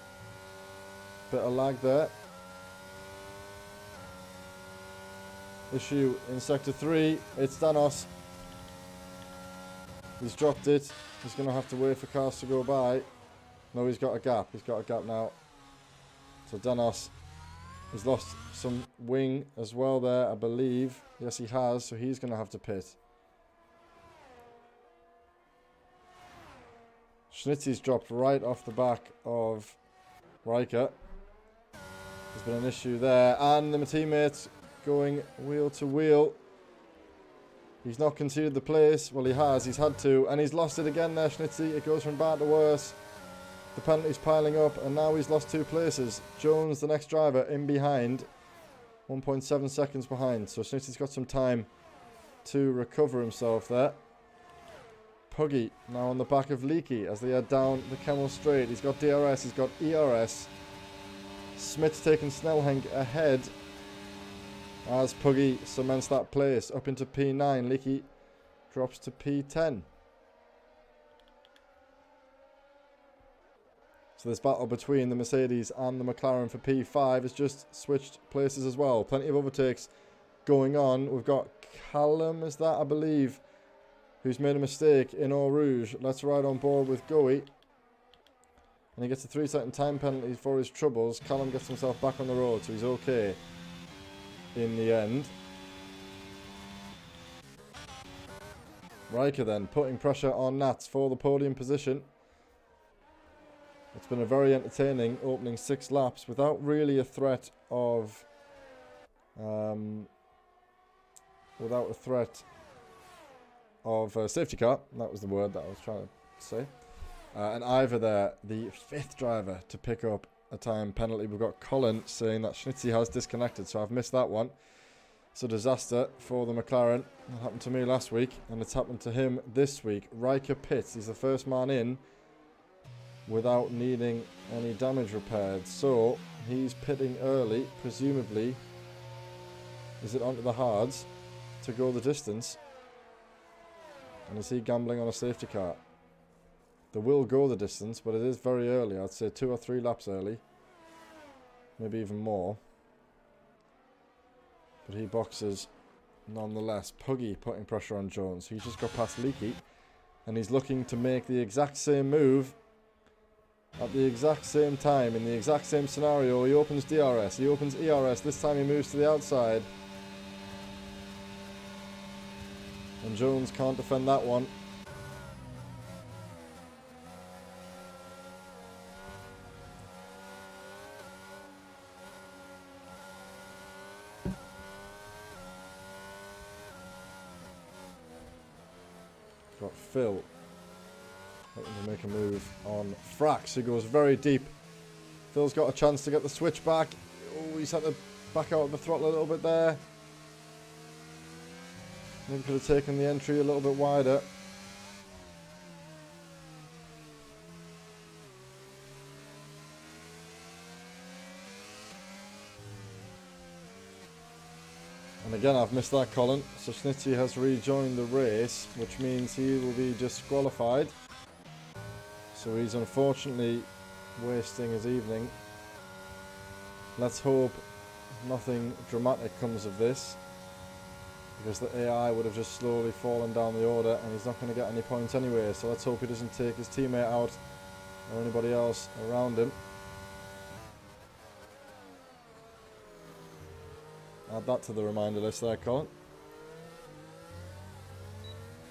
Bit of lag there. Issue in sector 3. It's Danos. He's dropped it. He's going to have to wait for cars to go by. No, he's got a gap. He's got a gap now. So Danos, he's lost some wing as well there, I believe. Yes, he has. So he's going to have to pit. Schnitzy's dropped right off the back of Riker. There's been an issue there. And the teammates going wheel to wheel. He's not conceded the place. Well, he has. He's had to. And he's lost it again there, Schnitzy. It goes from bad to worse. The penalty's piling up. And now he's lost 2 places. Jones, the next driver, in behind. 1.7 seconds behind. So Schnitzy's got some time to recover himself there. Puggy now on the back of Leakey as they head down the Kemmel Straight. He's got DRS. He's got ERS. Smith's taking Snellhenk ahead as Puggy cements that place up into P9. Leakey drops to P10. So this battle between the Mercedes and the McLaren for P5 has just switched places as well. Plenty of overtakes going on. We've got Callum, is that, I believe, who's made a mistake in Eau Rouge. Let's ride on board with Goey. And he gets a 3-second time penalty for his troubles. Callum gets himself back on the road, so he's okay in the end. Riker then putting pressure on Nats for the podium position. It's been a very entertaining opening 6 laps without really a threat of safety car. That was the word that I was trying to say. And either there, the 5th driver to pick up a time penalty. We've got Colin saying that Schnitzy has disconnected, so I've missed that one. It's a disaster for the McLaren. That happened to me last week, and it's happened to him this week. Riker pits. He's the first man in without needing any damage repaired. So he's pitting early, presumably. Is it onto the hards to go the distance? And is he gambling on a safety car? They will go the distance, but it is very early. I'd say 2 or 3 laps early. Maybe even more. But he boxes nonetheless. Puggy putting pressure on Jones. He's just got past Leaky. And he's looking to make the exact same move at the exact same time. In the exact same scenario. He opens DRS. He opens ERS. This time he moves to the outside. And Jones can't defend that one. Got Phil looking to make a move on Frax, who goes very deep. Phil's got a chance to get the switch back. Oh, he's had to back out of the throttle a little bit there. Maybe could have taken the entry a little bit wider. And again, I've missed that, Colin. So Schnitzy has rejoined the race, which means he will be disqualified. So he's unfortunately wasting his evening. Let's hope nothing dramatic comes of this, because the AI would have just slowly fallen down the order, and he's not going to get any points anyway. So let's hope he doesn't take his teammate out or anybody else around him. Add that to the reminder list there, Colin.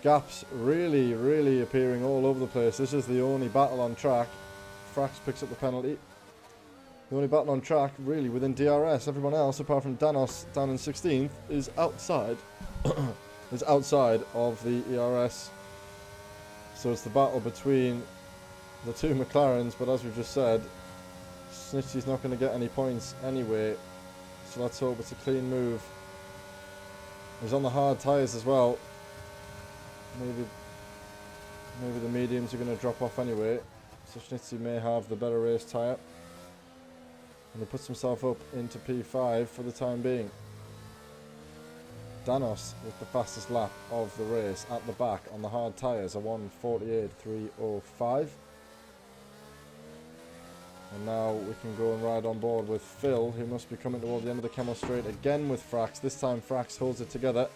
Gaps really appearing all over the place. This is the only battle on track. Frax picks up the penalty. The only battle on track really within DRS. Everyone else, apart from Danos down in 16th, is outside is outside of the ERS. So it's the battle between the 2 McLarens, but as we've just said, Snitchy's not going to get any points anyway. So let's hope it's a clean move. He's on the hard tyres as well. Maybe the mediums are going to drop off anyway. So Schnitzy may have the better race tyre. And he puts himself up into P5 for the time being. Danos with the fastest lap of the race at the back on the hard tyres, a 1:48.305. And now we can go and ride on board with Phil, who must be coming toward the end of the Camel Straight again with Frax. This time Frax holds it together.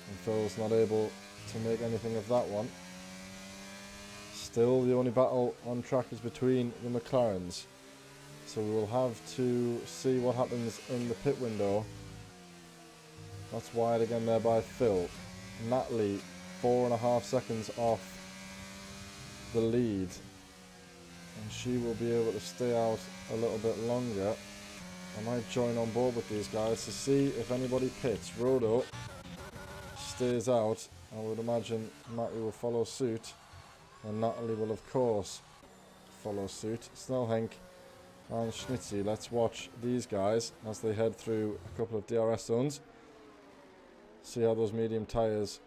And Phil's not able to make anything of that one. Still, the only battle on track is between the McLarens. So we will have to see what happens in the pit window. That's wide again there by Phil. Natalie, 4.5 seconds off the lead, and she will be able to stay out a little bit longer. I might join on board with these guys to see if anybody pits. Rodo stays out. I would imagine Matty will follow suit, and Natalie will of course follow suit. Snellhenk and Schnitzy. Let's watch these guys as they head through a couple of DRS zones. See how those medium tyres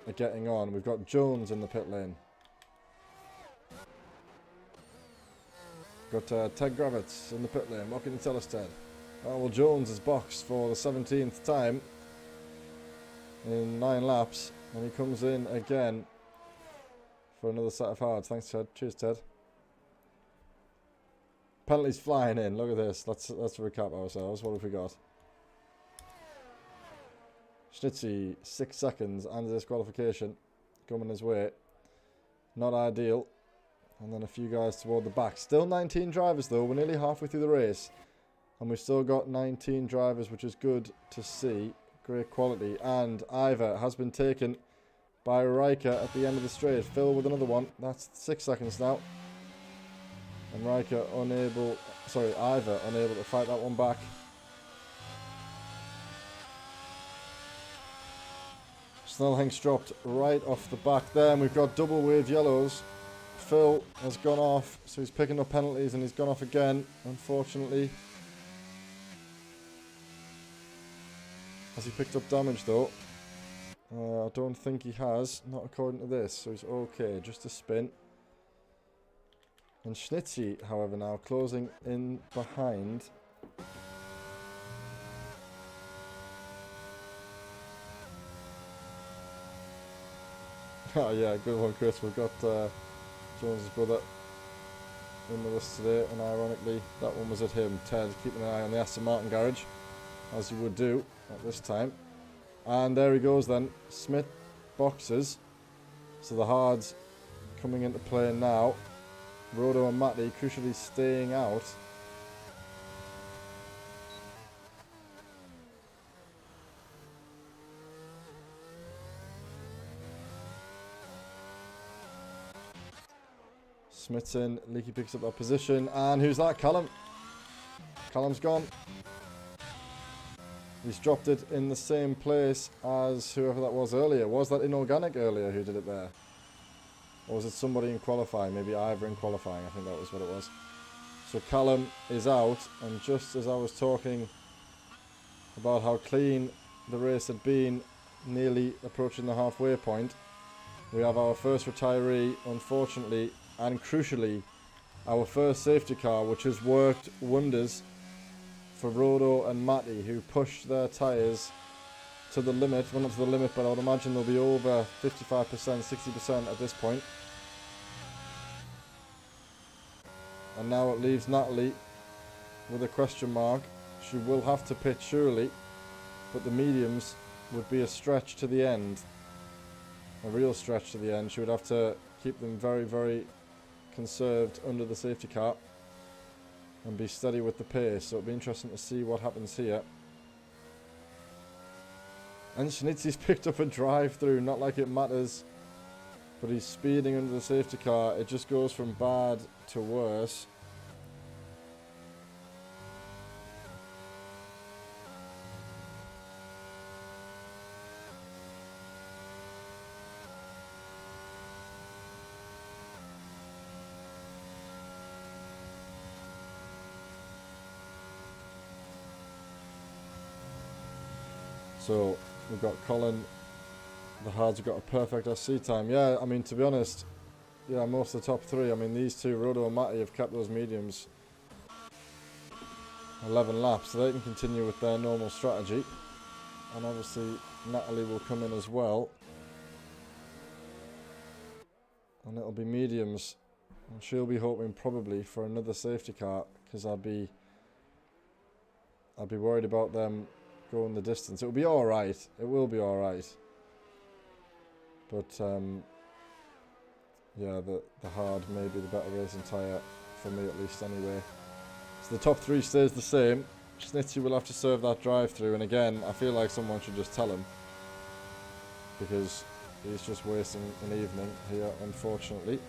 are getting on. We've got Jones in the pit lane. Got Ted Gravitz in the pit lane. What can you tell us, Ted? Oh, well, Jones is boxed for the 17th time in 9 laps, and he comes in again for another set of hards. Thanks, Ted. Cheers, Ted. Penalties flying in. Look at this. Let's recap ourselves. What have we got? Schnitzy, 6 seconds and a disqualification coming his way. Not ideal. And then a few guys toward the back. Still 19 drivers though. We're nearly halfway through the race. And we've still got 19 drivers, which is good to see. Great quality. And Ivor has been taken by Riker at the end of the straight. Phil with another one. That's 6 seconds now. And Ivor unable to fight that one back. Snellhank's dropped right off the back there, and we've got double wave yellows. Phil has gone off, so he's picking up penalties, and he's gone off again, unfortunately. Has he picked up damage though? I don't think he has, not according to this, so he's okay, just a spin. And Schnitzy, however, now closing in behind. Oh yeah, good one, Chris. We've got Jones's brother in with us today, and ironically, that one was at him. Ted keeping an eye on the Aston Martin garage, as you would do at this time. And there he goes then. Smith boxes. So the hards coming into play now. Rodo and Matty crucially staying out. Smith's in, Leaky picks up that position, and who's that? Callum. Callum's gone. He's dropped it in the same place as whoever that was earlier. Was that Inorganic earlier who did it there? Or was it somebody in qualifying? Maybe Ivor in qualifying, I think that was what it was. So Callum is out, and just as I was talking about how clean the race had been, nearly approaching the halfway point, we have our first retiree, unfortunately, and crucially, our first safety car, which has worked wonders for Rodo and Matty, who pushed their tyres to the limit. Well, not to the limit, but I would imagine they'll be over 55%, 60% at this point. And now it leaves Natalie with a question mark. She will have to pit surely, but the mediums would be a stretch to the end. A real stretch to the end. She would have to keep them very, very conserved under the safety car and be steady with the pace. So it'll be interesting to see what happens here. And Schnitzy's picked up a drive-through, not like it matters, but he's speeding under the safety car. It just goes from bad to worse. So we've got Colin, the hards have got a perfect SC time. Yeah, I mean, to be honest, yeah, most of the top three, I mean, these two, Rodo and Matty, have kept those mediums 11 laps, so they can continue with their normal strategy. And obviously, Natalie will come in as well. And it'll be mediums. And she'll be hoping probably for another safety car, because I'd be worried about them going the distance. It'll be alright. It will be alright. But, yeah, the hard may be the better racing tyre, for me at least anyway. So the top three stays the same. Schnitzy will have to serve that drive-through, and again, I feel like someone should just tell him, because he's just wasting an evening here, unfortunately.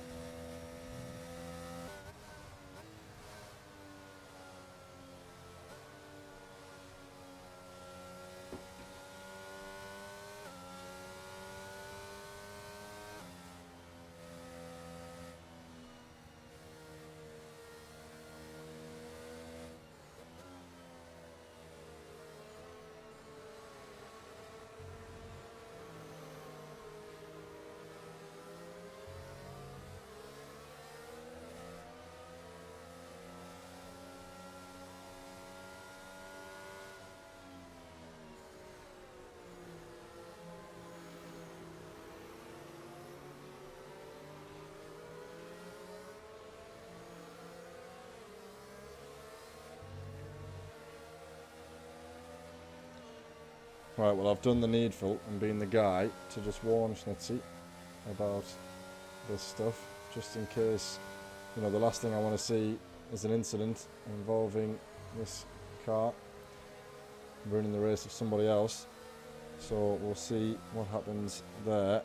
Right, well, I've done the needful and been the guy to just warn Schnitzy about this stuff, just in case, you know, the last thing I want to see is an incident involving this car ruining the race of somebody else. So we'll see what happens there.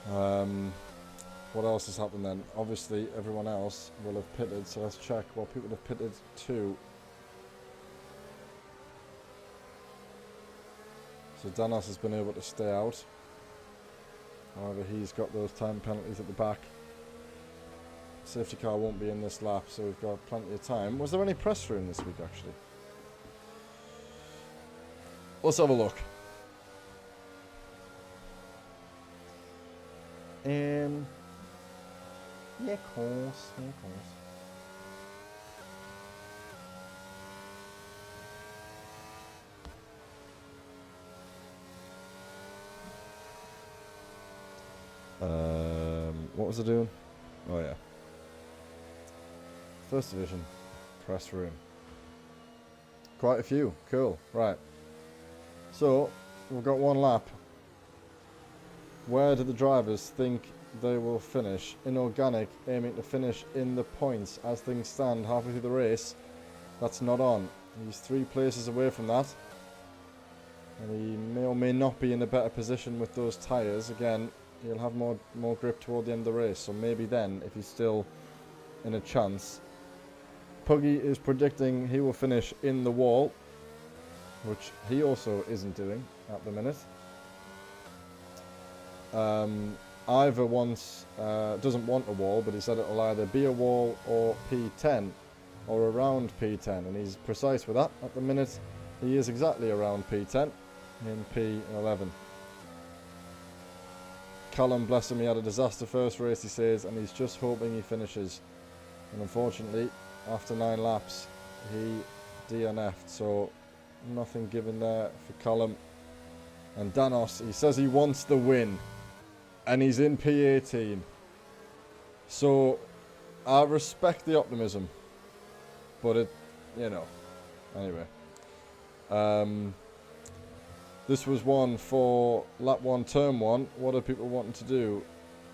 What else has happened then? Obviously, everyone else will have pitted, so let's check what people have pitted to. So Danos has been able to stay out. However, he's got those time penalties at the back. Safety car won't be in this lap, so we've got plenty of time. Was there any press room this week, actually? Let's have a look. Yeah, of course. Yeah, of course. What was I doing? Oh yeah. First division press room. Quite a few. Cool. Right. So we've got one lap. Where do the drivers think they will finish? Inorganic aiming to finish in the points as things stand halfway through the race. That's not on. He's 3 places away from that. And he may or may not be in a better position with those tyres. Again, he'll have more grip toward the end of the race. So maybe then, if he's still in a chance. Puggy is predicting he will finish in the wall, which he also isn't doing at the minute. Ivor doesn't want a wall, but he said it'll either be a wall or P10 or around P10, and he's precise with that. At the minute, he is exactly around P10 in P11. Callum, bless him, he had a disaster first race, he says, and he's just hoping he finishes. And unfortunately, after 9 laps, he DNF'd, so nothing given there for Callum. And Danos, he says he wants the win, and he's in P18. So, I respect the optimism, but it, you know, anyway. This was one for lap 1, turn 1. What are people wanting to do?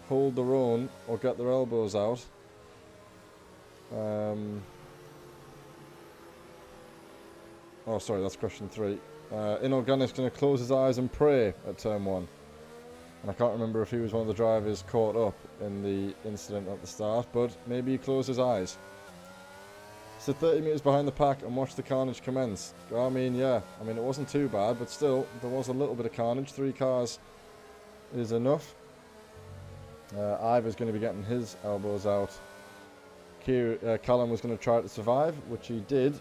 Hold their own or get their elbows out? Oh, sorry, that's question 3. Inorganic's going to close his eyes and pray at turn 1. And I can't remember if he was one of the drivers caught up in the incident at the start, but maybe he closed his eyes. Sit 30 metres behind the pack and watch the carnage commence. I mean, yeah, it wasn't too bad, but still, there was a little bit of carnage. 3 cars is enough. Ivor's going to be getting his elbows out. Callum was going to try to survive, which he did.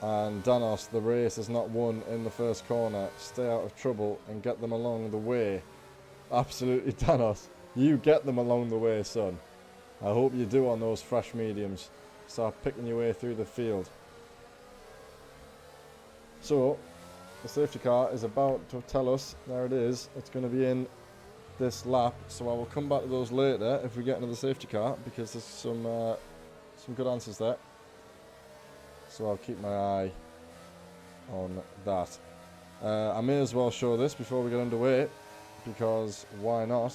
And Danos, the race is not won in the first corner. Stay out of trouble and get them along the way. Absolutely, Danos. You get them along the way, son. I hope you do on those fresh mediums. Start picking your way through the field. So, the safety car is about to tell us, there it is, it's going to be in this lap. So I will come back to those later if we get into the safety car, because there's some good answers there. So I'll keep my eye on that. I may as well show this before we get underway, because why not?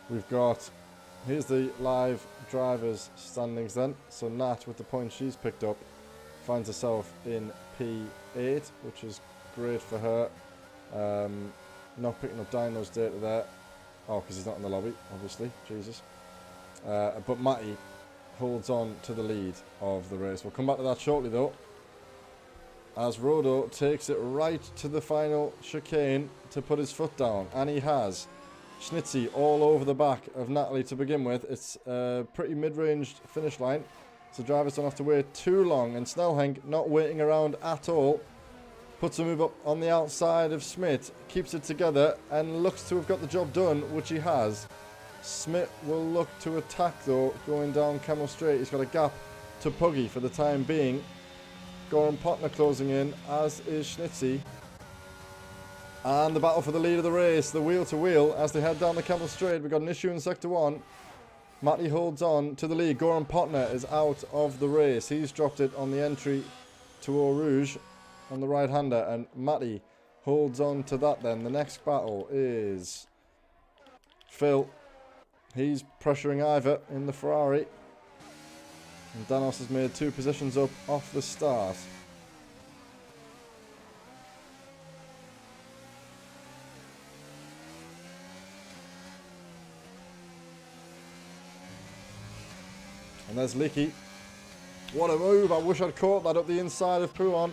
We've got, here's the live drivers standings then. So Nat, with the points she's picked up, finds herself in P8, which is great for her. Not picking up Dino's data there. Oh, because he's not in the lobby, obviously. Jesus. But Matty holds on to the lead of the race. We'll come back to that shortly though, as Rodo takes it right to the final chicane to put his foot down, and he has. Schnitzy all over the back of Natalie to begin with. It's a pretty mid-ranged finish line, so drivers don't have to wait too long, and Snellhenk not waiting around at all. Puts a move up on the outside of Schmidt, keeps it together and looks to have got the job done, which he has. Smith will look to attack though, going down Camel Straight. He's got a gap to Puggy for the time being. Goran Potner closing in, as is Schnitzy. And the battle for the lead of the race, the wheel to wheel, as they head down the Camel Straight. We've got an issue in Sector 1. Matty holds on to the lead. Goran Potner is out of the race. He's dropped it on the entry to Eau Rouge on the right-hander, and Matty holds on to that then. The next battle is Phil. He's pressuring Ivor in the Ferrari. And Danos has made 2 positions up off the start. And there's Leaky. What a move. I wish I'd caught that up the inside of Puon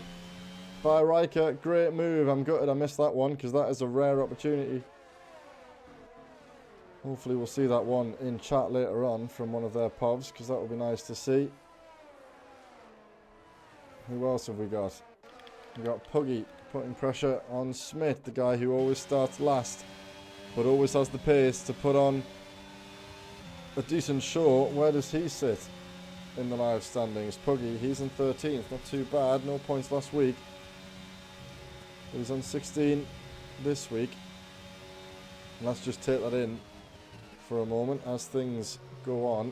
by Riker. Great move. I'm gutted I missed that one because that is a rare opportunity. Hopefully we'll see that one in chat later on from one of their povs, because that would be nice to see. Who else have we got? We got Puggy putting pressure on Smith, the guy who always starts last but always has the pace to put on a decent show. Where does he sit in the live standings? Puggy, he's in 13th, not too bad, no points last week. But he's on 16 this week. And let's just take that in for a moment as things go on.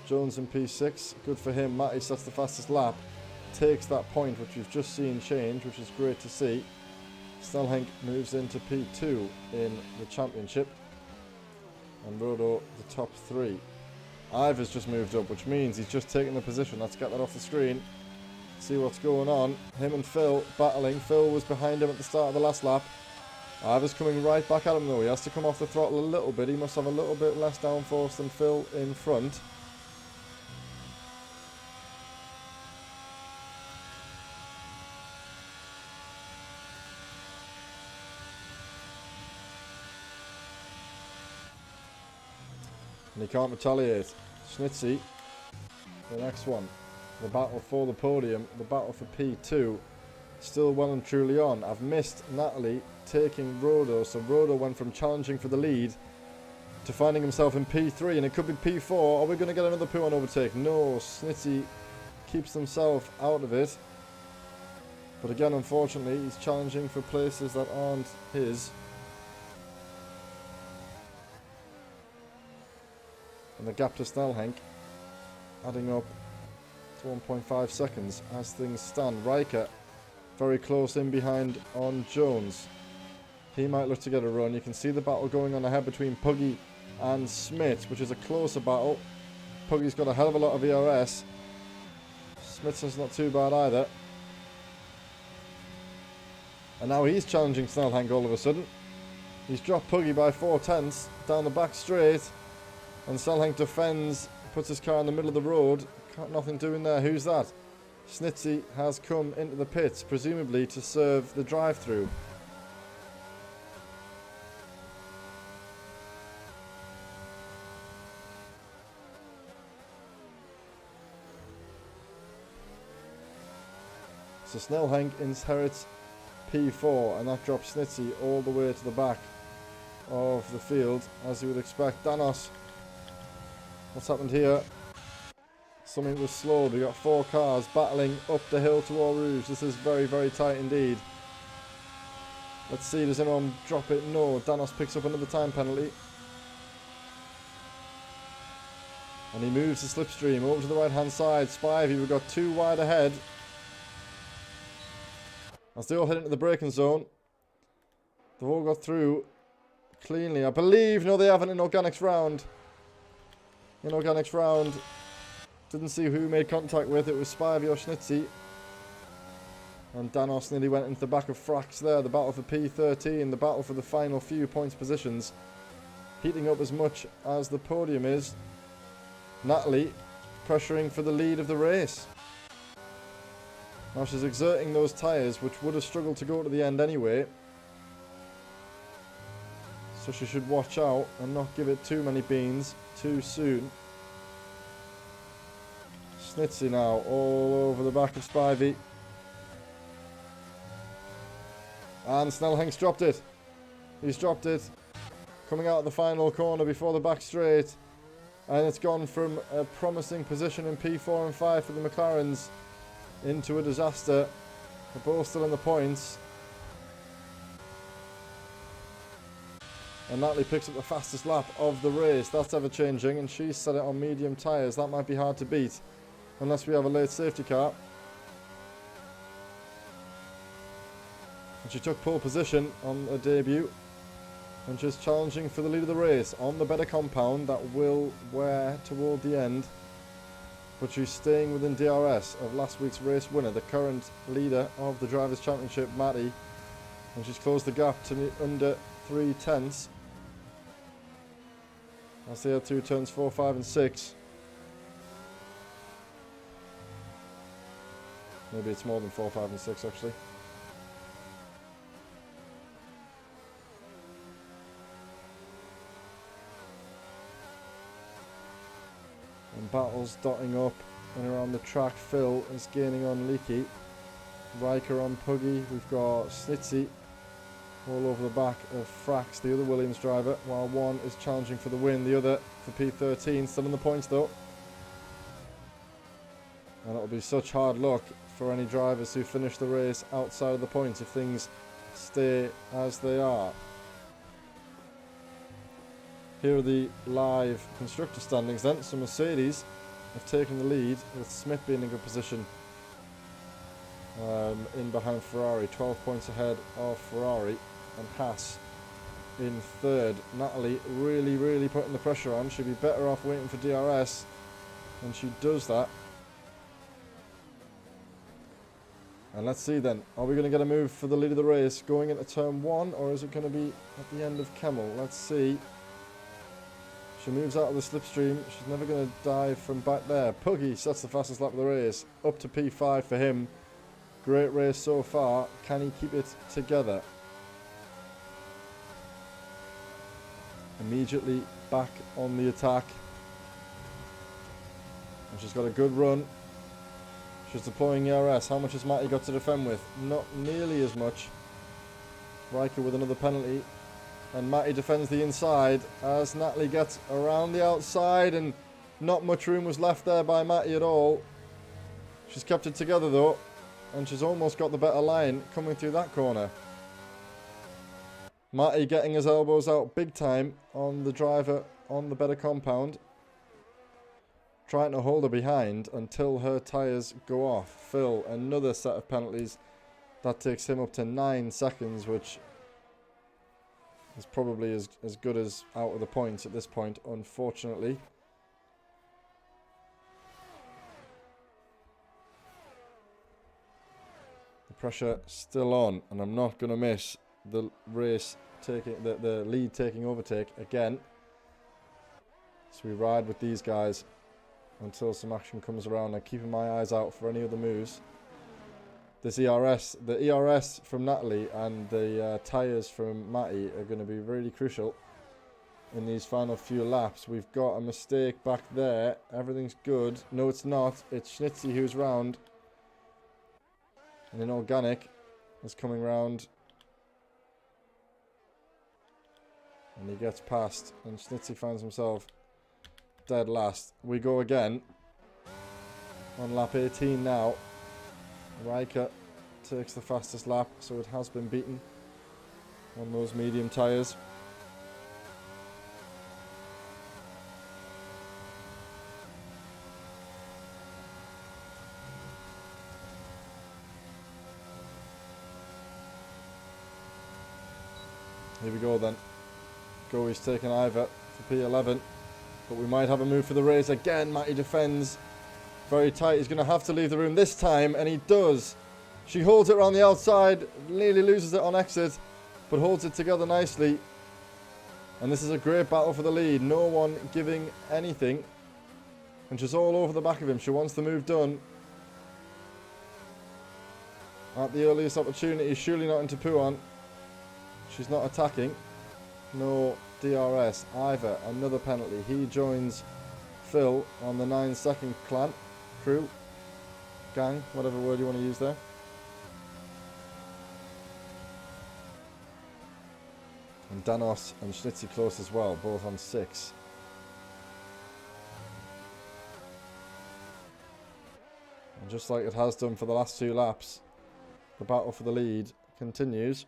Jones in P6, good for him. Mattis, that's the fastest lap, takes that point which we've just seen change, which is great to see. Snellhenk moves into P2 in the championship, and Rodo the top 3. Ive has just moved up, which means he's just taken the position. Let's get that off the screen, see what's going on. Him and Phil battling. Phil was behind him at the start of the last lap. Iver's coming right back at him though. He has to come off the throttle a little bit. He must have a little bit less downforce than Phil in front. And he can't retaliate. Schnitzy, the next one. The battle for the podium, the battle for P2, still well and truly on. I've missed Natalie taking Rodo, so Rodo went from challenging for the lead to finding himself in P3, and it could be P4. Are we going to get another P1 overtake? No, Schnitzy keeps himself out of it. But again, unfortunately, he's challenging for places that aren't his. And the gap to Snellhenk adding up to 1.5 seconds as things stand. Riker very close in behind on Jones. He might look to get a run. You can see the battle going on ahead between Puggy and Smith, which is a closer battle. Puggy's got a hell of a lot of ERS. Smithson's not too bad either. And now he's challenging Snellhenk all of a sudden. He's dropped Puggy by 4/10 down the back straight. And Snellhenk defends, puts his car in the middle of the road. Nothing doing there. Who's that? Schnitzy has come into the pits, presumably to serve the drive-through. So Snellhenk inherits P4, and that drops Schnitzy all the way to the back of the field, as you would expect. Danos, what's happened here? Something was slowed. We got 4 cars battling up the hill to Eau Rouge. This is very, very tight indeed. Let's see, does anyone drop it? No. Danos picks up another time penalty. And he moves the slipstream over to the right hand side. Spivey, we've got 2 wide ahead. As they all head into the braking zone. They've all got through cleanly, I believe. No, they haven't in Organics round. In Organics round, didn't see who made contact with. It was Spivey or Schnitzy. And Danos nearly went into the back of Frax there. The battle for P13, the battle for the final few points positions. Heating up as much as the podium is. Natalie pressuring for the lead of the race. Now she's exerting those tyres, which would have struggled to go to the end anyway. So she should watch out and not give it too many beans too soon. Schnitzy now all over the back of Spivey. And Snellhenk's dropped it. He's dropped it. Coming out of the final corner before the back straight. And it's gone from a promising position in P4 and 5 for the McLarens into a disaster. They're both still in the points. And Natalie picks up the fastest lap of the race. That's ever changing, and she's set it on medium tyres. That might be hard to beat unless we have a late safety car. And she took pole position on her debut, and she's challenging for the lead of the race on the better compound that will wear toward the end. But she's staying within DRS of last week's race winner, the current leader of the Drivers' Championship, Matty. And she's closed the gap to under 3/10. As they head through turns 4, 5 and 6. Maybe it's more than 4, 5 and 6 actually. And battles dotting up and around the track. Phil is gaining on Leaky. Riker on Puggy. We've got Snitsy all over the back of Frax, the other Williams driver, while one is challenging for the win, the other for P13. Still in the points though. And it'll be such hard luck for any drivers who finish the race outside of the points if things stay as they are. Here are the live constructor standings then. So Mercedes have taken the lead, with Smith being in good position in behind Ferrari, 12 points ahead of Ferrari, and Haas in third. Natalie really putting the pressure on. She'd be better off waiting for DRS, and she does that. And let's see then, are we going to get a move for the lead of the race going into turn 1, or is it going to be at the end of Kemmel? Let's see. She moves out of the slipstream. She's never going to dive from back there. Puggy sets the fastest lap of the race, up to P5 for him. Great race so far. Can he keep it together? Immediately back on the attack. And she's got a good run. She's deploying ERS. How much has Matty got to defend with? Not nearly as much. Riker with another penalty. And Matty defends the inside as Natalie gets around the outside, and not much room was left there by Matty at all. She's kept it together though, and she's almost got the better line coming through that corner. Matty getting his elbows out big time on the driver on the better compound, trying to hold her behind until her tyres go off. Phil, another set of penalties. That takes him up to 9 seconds, which is probably as good as out of the points at this point, unfortunately. The pressure still on, and I'm not going to miss the race taking the lead taking overtake again. So we ride with these guys until some action comes around. I'm keeping my eyes out for any other moves. This ERS, the ERS from Natalie and the tyres from Matty are going to be really crucial in these final few laps. We've got a mistake back there. Everything's good. No, it's not. It's Schnitzy who's round. And an organic is coming round. And he gets past. And Schnitzy finds himself dead last. We go again on lap 18 now. Riker takes the fastest lap, so it has been beaten on those medium tyres. Here we go then. Goey's taking Ivor for P11, but we might have a move for the race again. Matty defends very tight. He's going to have to leave the room this time, and he does. She holds it around the outside, nearly loses it on exit, but holds it together nicely. And this is a great battle for the lead. No one giving anything, and she's all over the back of him. She wants the move done at the earliest opportunity. Surely not into Puan. She's not attacking. No DRS. Ivor, another penalty. He joins Phil on the 9-second clan. Crew, gang, whatever word you want to use there. And Danos and Schnitzy close as well, both on 6. And just like it has done for the last 2 laps, the battle for the lead continues.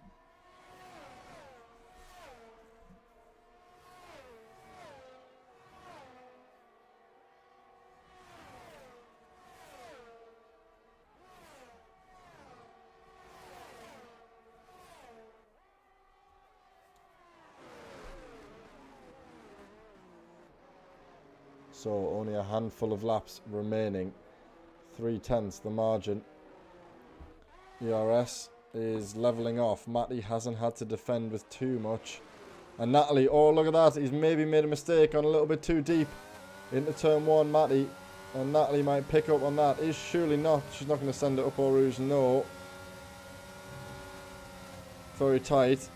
So only a handful of laps remaining. 3/10 the margin. ERS is levelling off. Matty hasn't had to defend with too much. And Natalie, oh look at that. He's maybe made a mistake on a little bit too deep into turn 1. Matty And Natalie might pick up on that. Is surely not. She's not going to send it up Eau Rouge. No. Very tight.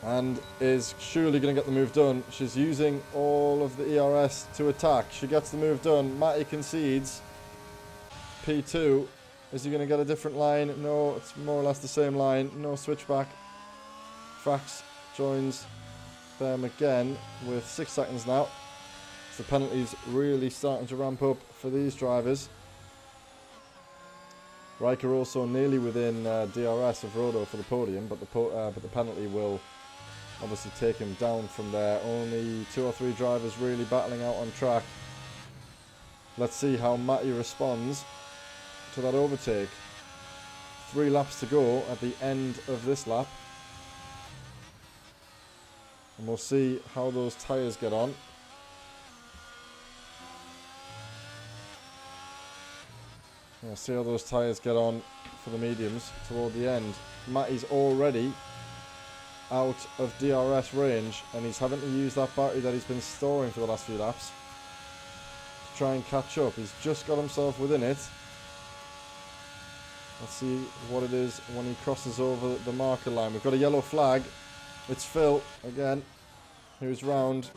And is surely going to get the move done. She's using all of the ERS to attack. She gets the move done. Matty concedes. P2. Is he going to get a different line? No, it's more or less the same line. No switchback. Fax joins them again with 6 seconds now. The penalties really starting to ramp up for these drivers. Riker also nearly within DRS of Rodo for the podium, but the penalty will obviously take him down from there. Only 2 or 3 drivers really battling out on track. Let's see how Matty responds to that overtake. 3 laps to go at the end of this lap. And we'll see how those tyres get on. Yeah, see how those tyres get on for the mediums toward the end. Matty's already out of DRS range, and he's having to use that battery that he's been storing for the last few laps to try and catch up. He's just got himself within it. Let's see what it is when he crosses over the marker line. We've got a yellow flag. It's Phil again, who's round,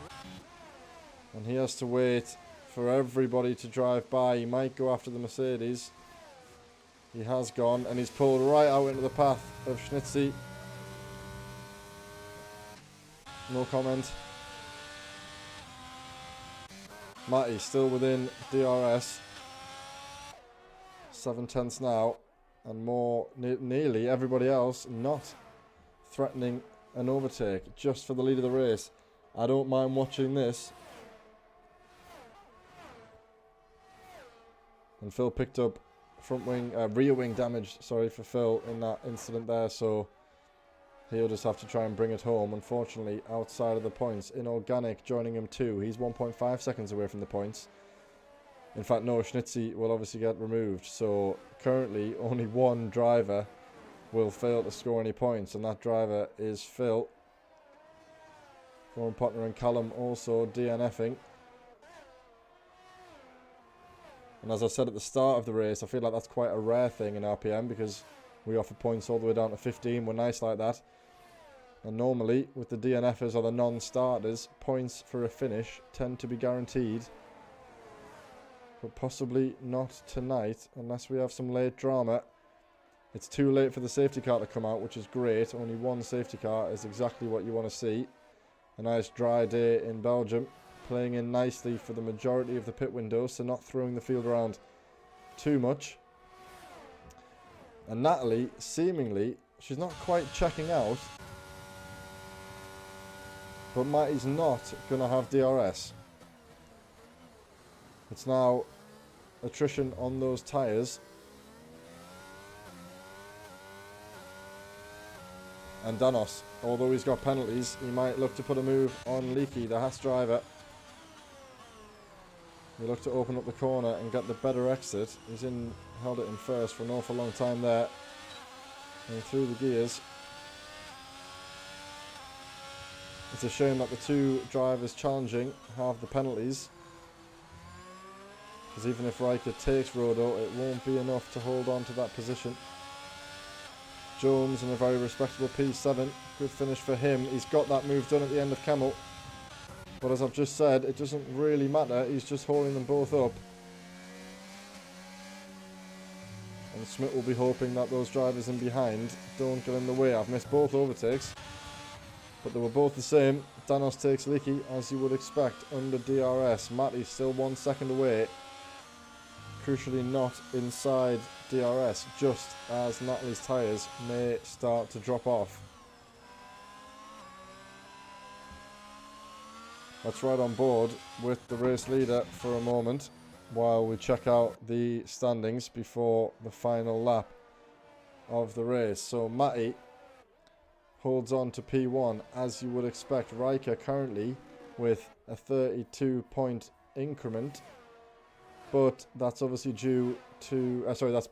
and he has to wait for everybody to drive by. He might go after the Mercedes. He has gone, and he's pulled right out into the path of Schnitzy. No comment. Matty still within DRS. 7 tenths now, and more nearly everybody else not threatening an overtake just for the lead of the race. I don't mind watching this. And Phil picked up rear wing damage, sorry, for Phil in that incident there, so he'll just have to try and bring it home. Unfortunately, outside of the points. Inorganic joining him too. He's 1.5 seconds away from the points. In fact, no, Schnitzy will obviously get removed, so currently only 1 driver will fail to score any points, and that driver is Phil. Warren Potter and Callum also DNFing. And as I said at the start of the race, I feel like that's quite a rare thing in RPM, because we offer points all the way down to 15. We're nice like that. And normally, with the DNFers or the non-starters, points for a finish tend to be guaranteed. But possibly not tonight, unless we have some late drama. It's too late for the safety car to come out, which is great. Only 1 safety car is exactly what you want to see. A nice dry day in Belgium. Playing in nicely for the majority of the pit window, so not throwing the field around too much. And Natalie, seemingly, she's not quite checking out, but Matty's not going to have DRS. It's now attrition on those tyres. And Danos, although he's got penalties, he might look to put a move on Leaky, the Haas driver. He looked to open up the corner and get the better exit. He's held it in first for an awful long time there. And through the gears. It's a shame that the 2 drivers challenging have the penalties. Because even if Riker takes Rodo, it won't be enough to hold on to that position. Jones in a very respectable P7. Good finish for him. He's got that move done at the end of Camel. But as I've just said, it doesn't really matter. He's just holding them both up. And Smith will be hoping that those drivers in behind don't get in the way. I've missed both overtakes, but they were both the same. Danos takes Leaky, as you would expect, under DRS. Matty's still 1 second away. Crucially not inside DRS, just as Natalie's tyres may start to drop off. Let's ride on board with the race leader for a moment while we check out the standings before the final lap of the race. So Matty holds on to P1 as you would expect. Riker currently with a 32-point increment, but that's obviously due to, that's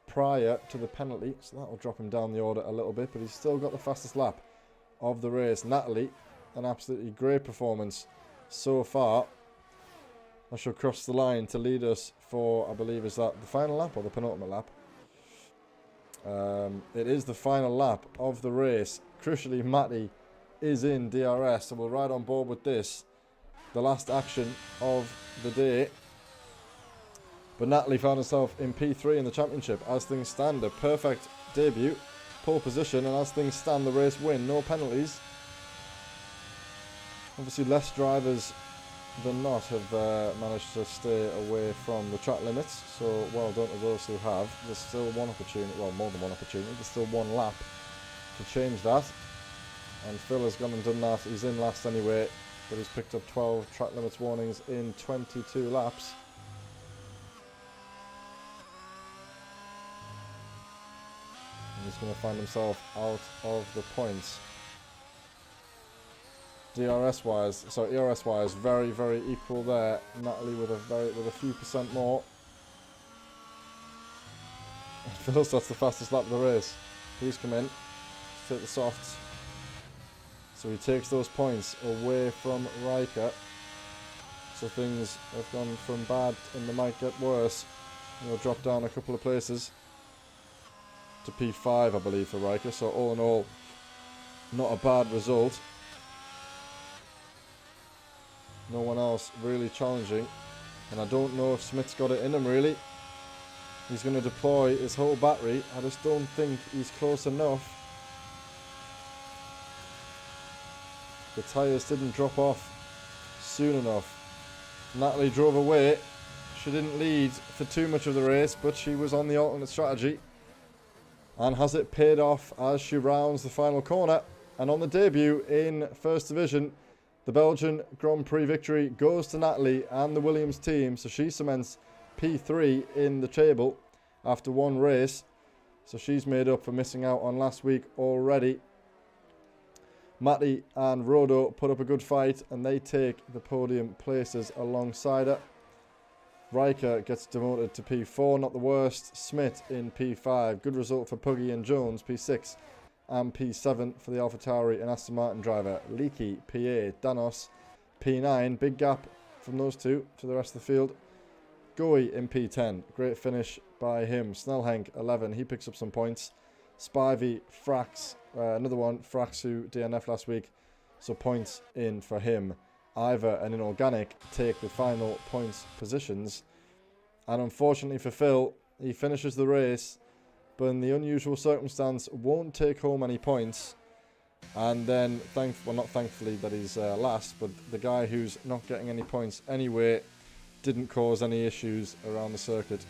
prior to the penalty, so that will drop him down the order a little bit, but he's still got the fastest lap of the race. Natalie, an absolutely great performance so far. That should cross the line to lead us for, I believe, is that the final lap or the penultimate lap? It is the final lap of the race. Crucially, Matty is in DRS, so we'll ride on board with this. The last action of the day. But Natalie found herself in P3 in the championship. As things stand, a perfect debut, pole position, and as things stand, the race win. No penalties. Obviously, less drivers than not have managed to stay away from the track limits. So well done to those who have. There's still one opportunity, well, more than one opportunity. There's still one lap to change that. And Phil has gone and done that. He's in last anyway, but he's picked up 12 track limits warnings in 22 laps. And he's going to find himself out of the points. ERS wise, very, very equal there. Natalie with a few percent more. Phil's that's the fastest lap of the race. Please come in. Take the softs. So he takes those points away from Riker. So things have gone from bad and they might get worse. He'll drop down a couple of places to P5, I believe, for Riker. So all in all, not a bad result. No one else really challenging. And I don't know if Smith's got it in him, really. He's going to deploy his whole battery. I just don't think he's close enough. The tyres didn't drop off soon enough. Natalie drove away. She didn't lead for too much of the race, but she was on the alternate strategy. And has it paid off as she rounds the final corner. And on the debut in First Division, the Belgian Grand Prix victory goes to Natalie and the Williams team. So she cements P3 in the table after one race. So she's made up for missing out on last week already. Matty and Rodo put up a good fight and they take the podium places alongside her. Riker gets demoted to P4, not the worst. Smith in P5. Good result for Puggy and Jones, P6. And P7 for the AlphaTauri and Aston Martin driver. Leakey, P8. Danos, P9. Big gap from those two to the rest of the field. Goey in P10. Great finish by him. Snellhenk, 11. He picks up some points. Spivey, Frax, another one. Frax who DNF last week. So points in for him. Ivor and Inorganic take the final points positions. And unfortunately for Phil, he finishes the race, but in the unusual circumstance won't take home any points. And then, not thankfully that he's last, but the guy who's not getting any points anyway didn't cause any issues around the circuit.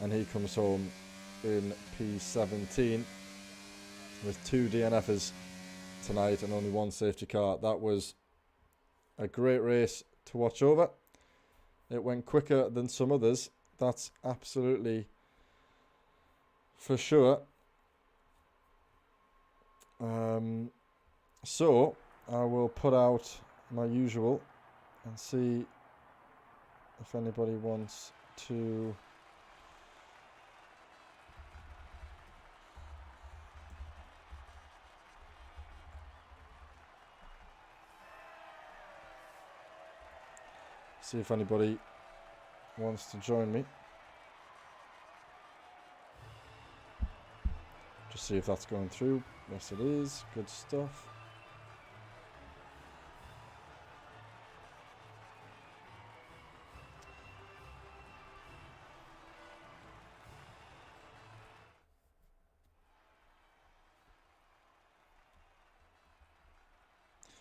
And he comes home in P17 with 2 DNFs tonight and only 1 safety car. That was a great race to watch over. It went quicker than some others. That's absolutely for sure. So I will put out my usual and see if anybody wants to join me. Just see if that's going through. Yes, it is. Good stuff.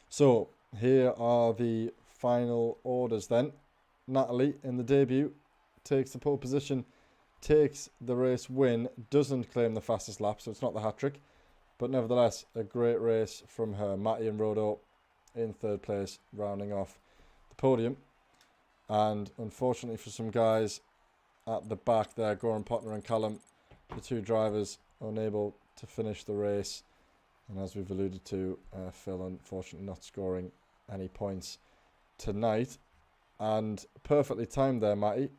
So here are the final orders then. Natalie in the debut takes the pole position, takes the race win, doesn't claim the fastest lap, so it's not the hat-trick, but nevertheless a great race from her. Matty and Rodo in third place, rounding off the podium. And unfortunately for some guys at the back there, Goran Pottner and Callum, the 2 drivers unable to finish the race. And as we've alluded to, Phil unfortunately not scoring any points tonight. And perfectly timed there, Matty.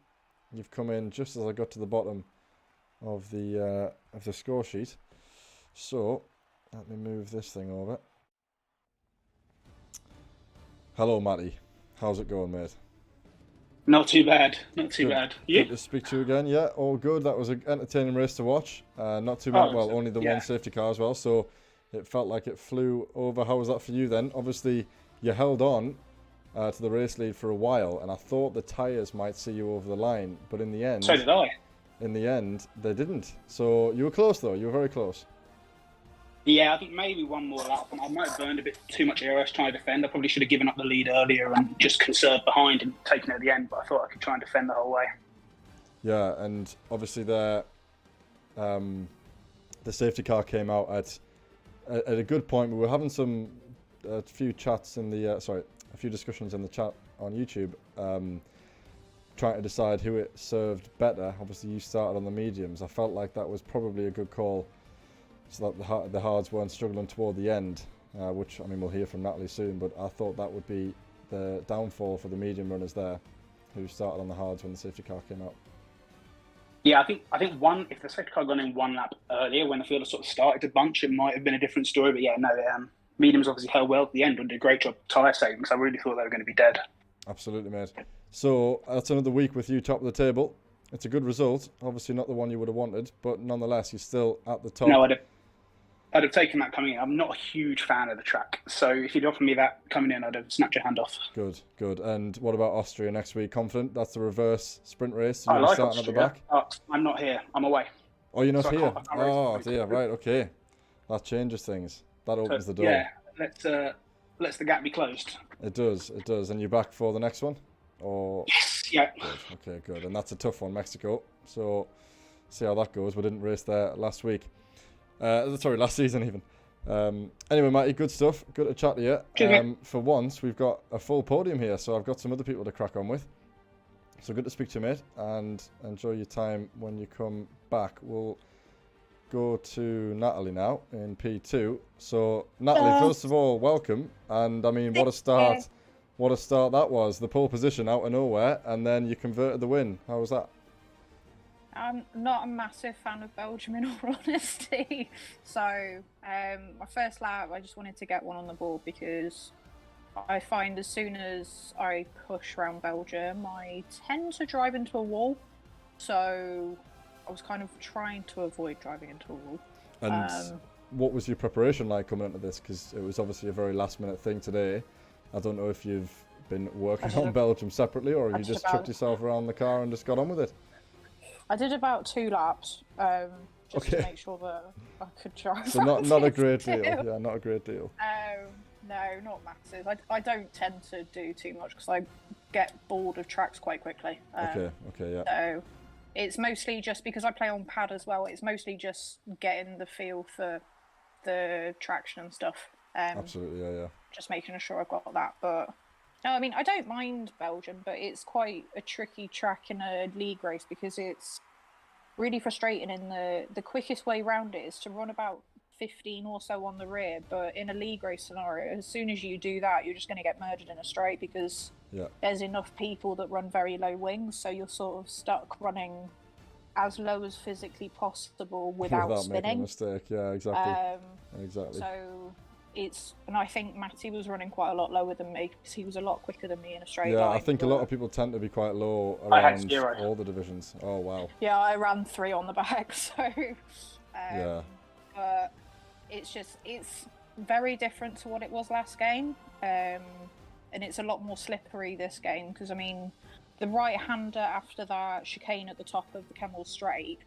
You've come in just as I got to the bottom of the score sheet. So let me move this thing over. Hello, Matty. How's it going, mate? Not too bad. Not too Good. bad. You? Good to speak to you again. Yeah, all good. That was an entertaining race to watch. Not too Oh, many, well, only the one safety car as well, so it felt like it flew over. How was that for you then? Obviously, you held on to the race lead for a while, and I thought the tyres might see you over the line, but in the end... So did I. In the end, they didn't. So you were close, though. You were very close. Yeah, I think maybe one more lap, and I might have burned a bit too much air trying to defend. I probably should have given up the lead earlier and just conserved behind and taken it at the end, but I thought I could try and defend the whole way. Yeah, and obviously the safety car came out at a good point. We were having a few chats in the a few discussions in the chat on YouTube, trying to decide who it served better. Obviously, you started on the mediums. I felt like that was probably a good call, so that the hards weren't struggling toward the end. Which, I mean, we'll hear from Natalie soon. But I thought that would be the downfall for the medium runners there, who started on the hards when the safety car came out. Yeah, I think if the safety car had gone in one lap earlier, when the field had sort of started to bunch, it might have been a different story. But yeah, no, mediums obviously held well at the end and did a great job tyre saving, because I really thought they were going to be dead. Absolutely, mate. So that's another week with you top of the table. It's a good result. Obviously not the one you would have wanted, but nonetheless, you're still at the top. No, I'd have taken that coming in. I'm not a huge fan of the track, so if you'd offered me that coming in, I'd have snapped your hand off. Good, good. And what about Austria next week? Confident? That's the reverse sprint race. So I like starting Austria. At the back. I'm not here. I'm away. Oh, you're not so here? Oh, dear. Right, okay. That changes things. That opens the door. Yeah, let's the gap be closed. It does, it does. And you're back for the next one? Or... Yes, yeah. Good. Okay, good. And that's a tough one, Mexico. So, see how that goes. We didn't race there last week. Last season even. Anyway, Matty, good stuff. Good to chat to you. For once, we've got a full podium here, so I've got some other people to crack on with. So good to speak to you, mate, and enjoy your time when you come back. We'll go to Natalie now in P2. So, Natalie, first of all, welcome. And, I mean, what a start. What a start that was. The pole position out of nowhere, and then you converted the win. How was that? I'm not a massive fan of Belgium, in all honesty. So, my first lap, I just wanted to get one on the board because I find as soon as I push around Belgium, I tend to drive into a wall. So, I was kind of trying to avoid driving into a wall. And what was your preparation like coming into this? Because it was obviously a very last-minute thing today. I don't know if you've been working on Belgium separately, or you just chucked yourself around the car and just got on with it. I did about 2 laps, just to make sure that I could drive. So not a great deal. Yeah, not a great deal. No, not massive. I don't tend to do too much because I get bored of tracks quite quickly. Okay, yeah. So it's mostly just because I play on pad as well. It's mostly just getting the feel for the traction and stuff. Absolutely, yeah. Just making sure I've got that. But no, I mean, I don't mind Belgium, but it's quite a tricky track in a league race because it's really frustrating. In the quickest way around it is to run about 15 or so on the rear, but in a league race scenario, as soon as you do that, you're just going to get murdered in a straight because there's enough people that run very low wings, so you're sort of stuck running as low as physically possible without spinning. Making a mistake. Yeah, exactly. Exactly. So and I think Matty was running quite a lot lower than me because he was a lot quicker than me in a straight line. Yeah, I think a lot of people tend to be quite low around all the divisions. Oh, wow. Yeah, I ran 3 on the back, so... But it's very different to what it was last game, and it's a lot more slippery this game because, I mean, the right-hander after that chicane at the top of the Kemmel Straight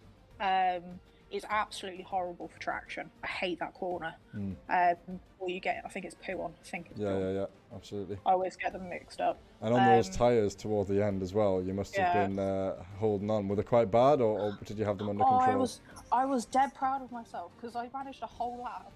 is absolutely horrible for traction. I hate that corner. Or you get, I think it's Poo on. Yeah, absolutely. I always get them mixed up. And on those tyres toward the end as well, you must have been holding on. Were they quite bad, or did you have them under control? I was dead proud of myself because I managed a whole lap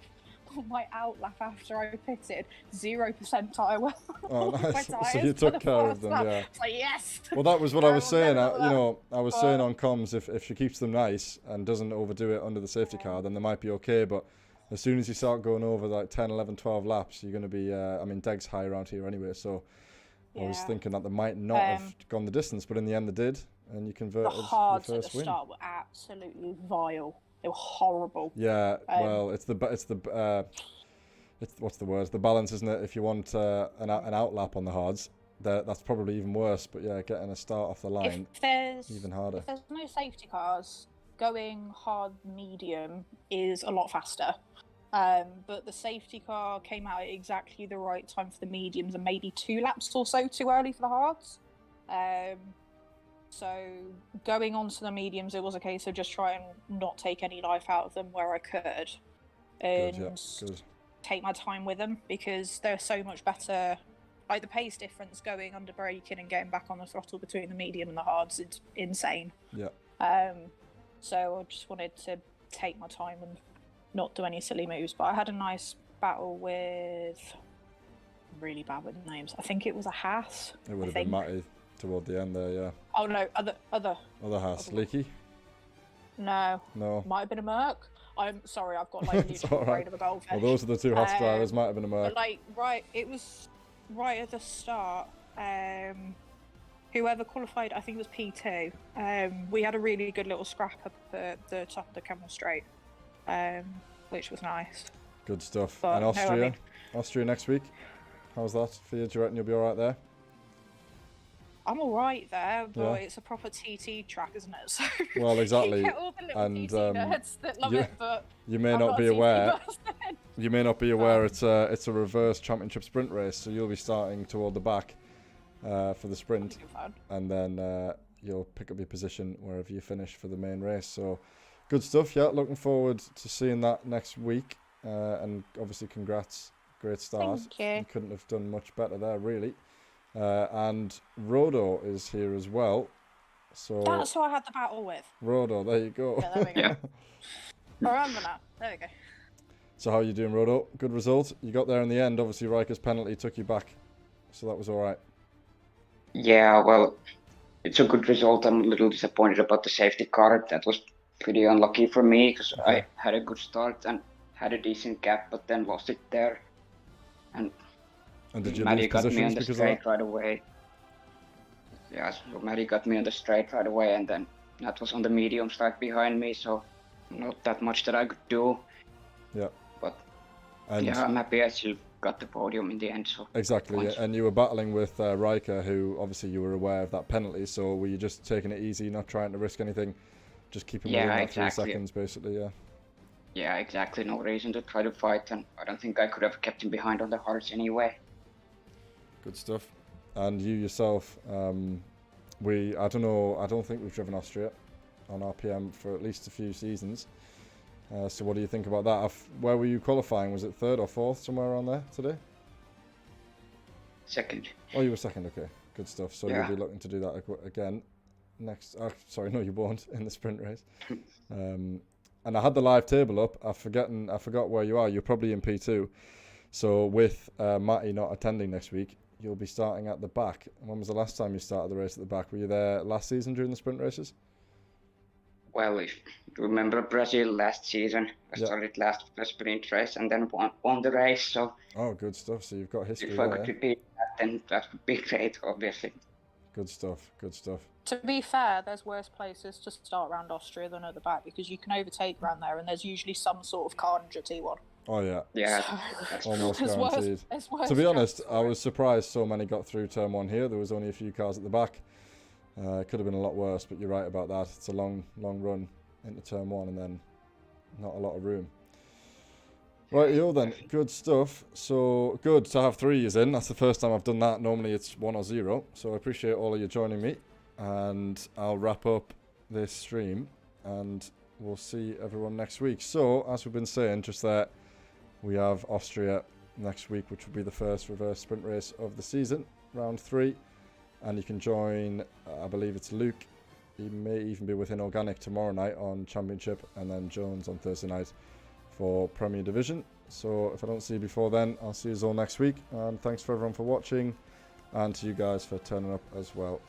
on my out lap after I pitted, 0% tyre wear. Oh, nice. So you took care of them, yeah. It's like, yes! Well, that was what I was saying. I was saying on comms, if she keeps them nice and doesn't overdo it under the safety car, then they might be okay. But as soon as you start going over like 10, 11, 12 laps, you're going to be, Deg's high around here anyway, so I was thinking that they might not have gone the distance, but in the end they did, and you converted the hards your first at the win. start were absolutely vile. They were horrible. Yeah, well, it's what's the word? The balance, isn't it? If you want an outlap on the hards, that's probably even worse. But yeah, getting a start off the line, even harder. If there's no safety cars, going hard medium is a lot faster. But the safety car came out at exactly the right time for the mediums and maybe 2 laps or so too early for the hards. So going on to the mediums, it was a case of just trying not take any life out of them where I could, and take my time with them, because they're so much better. Like, the pace difference going under braking and getting back on the throttle between the medium and the hards is insane. Yeah. So I just wanted to take my time and not do any silly moves. But I had a nice battle with, really bad with names, I think it was a Haas. It would have been Matty toward the end there, yeah. Oh no, other Haas. Leaky? No. Might have been a Merc. I'm sorry, I've got like a brain of a goldfish. Well, those are the 2 Haas drivers. Might have been a Merc. But it was right at the start. Whoever qualified, I think it was P2. We had a really good little scrap up at the top of the Camel Straight, which was nice. Good stuff. But, and Austria? No, I mean, Austria next week? How's that for you? Do you reckon you'll be alright there? I'm alright there, but it's a proper TT track, isn't it? So well, exactly. You get all the little TT nerds that love it, but you may not be aware. You may not be aware it's a reverse championship sprint race, so you'll be starting toward the back for the sprint, and then you'll pick up your position wherever you finish for the main race. So good stuff. Yeah, looking forward to seeing that next week, and obviously congrats, great start. Thank you. You couldn't have done much better there, really. And Rodo is here as well. So that's who I had the battle with. Rodo, there you go. Yeah, there we go. I remember now. There we go. So how are you doing, Rodo? Good result. You got there in the end. Obviously, Riker's penalty took you back, so that was all right. Yeah, well, it's a good result. I'm a little disappointed about the safety car. That was pretty unlucky for me, because I had a good start and had a decent gap, but then lost it there. And did you Maddie lose got me positions on the because straight of that? right away. Yeah, so Maddie got me on the straight right away, and then that was on the medium side behind me, so not that much that I could do. Yeah. But and yeah, I'm happy I still got the podium in the end. So exactly, yeah. And you were battling with Riker, who obviously you were aware of that penalty, so were you just taking it easy, not trying to risk anything, just keeping within that 3 seconds, basically, yeah? Yeah, exactly. No reason to try to fight, and I don't think I could have kept him behind on the hards anyway. Good stuff. And you yourself, I don't know, I don't think we've driven Austria on RPM for at least a few seasons. So what do you think about that? Where were you qualifying? Was it 3rd or 4th, somewhere around there today? 2nd. Oh, you were 2nd, okay. Good stuff. So yeah. You'll be looking to do that again next. Sorry, no, you won't in the sprint race. And I had the live table up. I forgot where you are. You're probably in P2. So with Matty not attending next week, you'll be starting at the back. When was the last time you started the race at the back? Were you there last season during the sprint races? Well, if you remember Brazil last season, I started last for the sprint race and then won the race. So oh, good stuff. So you've got history if there. I could repeat that, then that would be great, obviously. Good stuff. Good stuff. To be fair, there's worse places to start around Austria than at the back, because you can overtake around there, and there's usually some sort of carnage at T1. Oh yeah. Yeah. So, almost guaranteed. To be honest, I was surprised so many got through turn 1 here. There was only a few cars at the back. It could have been a lot worse, but you're right about that. It's a long run into turn 1 and then not a lot of room. Right, yo then, good stuff. So good to have 3 years in. That's the first time I've done that. Normally it's 1 or 0. So I appreciate all of you joining me, and I'll wrap up this stream and we'll see everyone next week. So as we've been saying just there, we have Austria next week, which will be the first reverse sprint race of the season, round 3. And you can join, I believe it's Luke. He may even be within Organic tomorrow night on Championship, and then Jones on Thursday night for Premier Division. So if I don't see you before then, I'll see you all next week. And thanks for everyone for watching, and to you guys for turning up as well.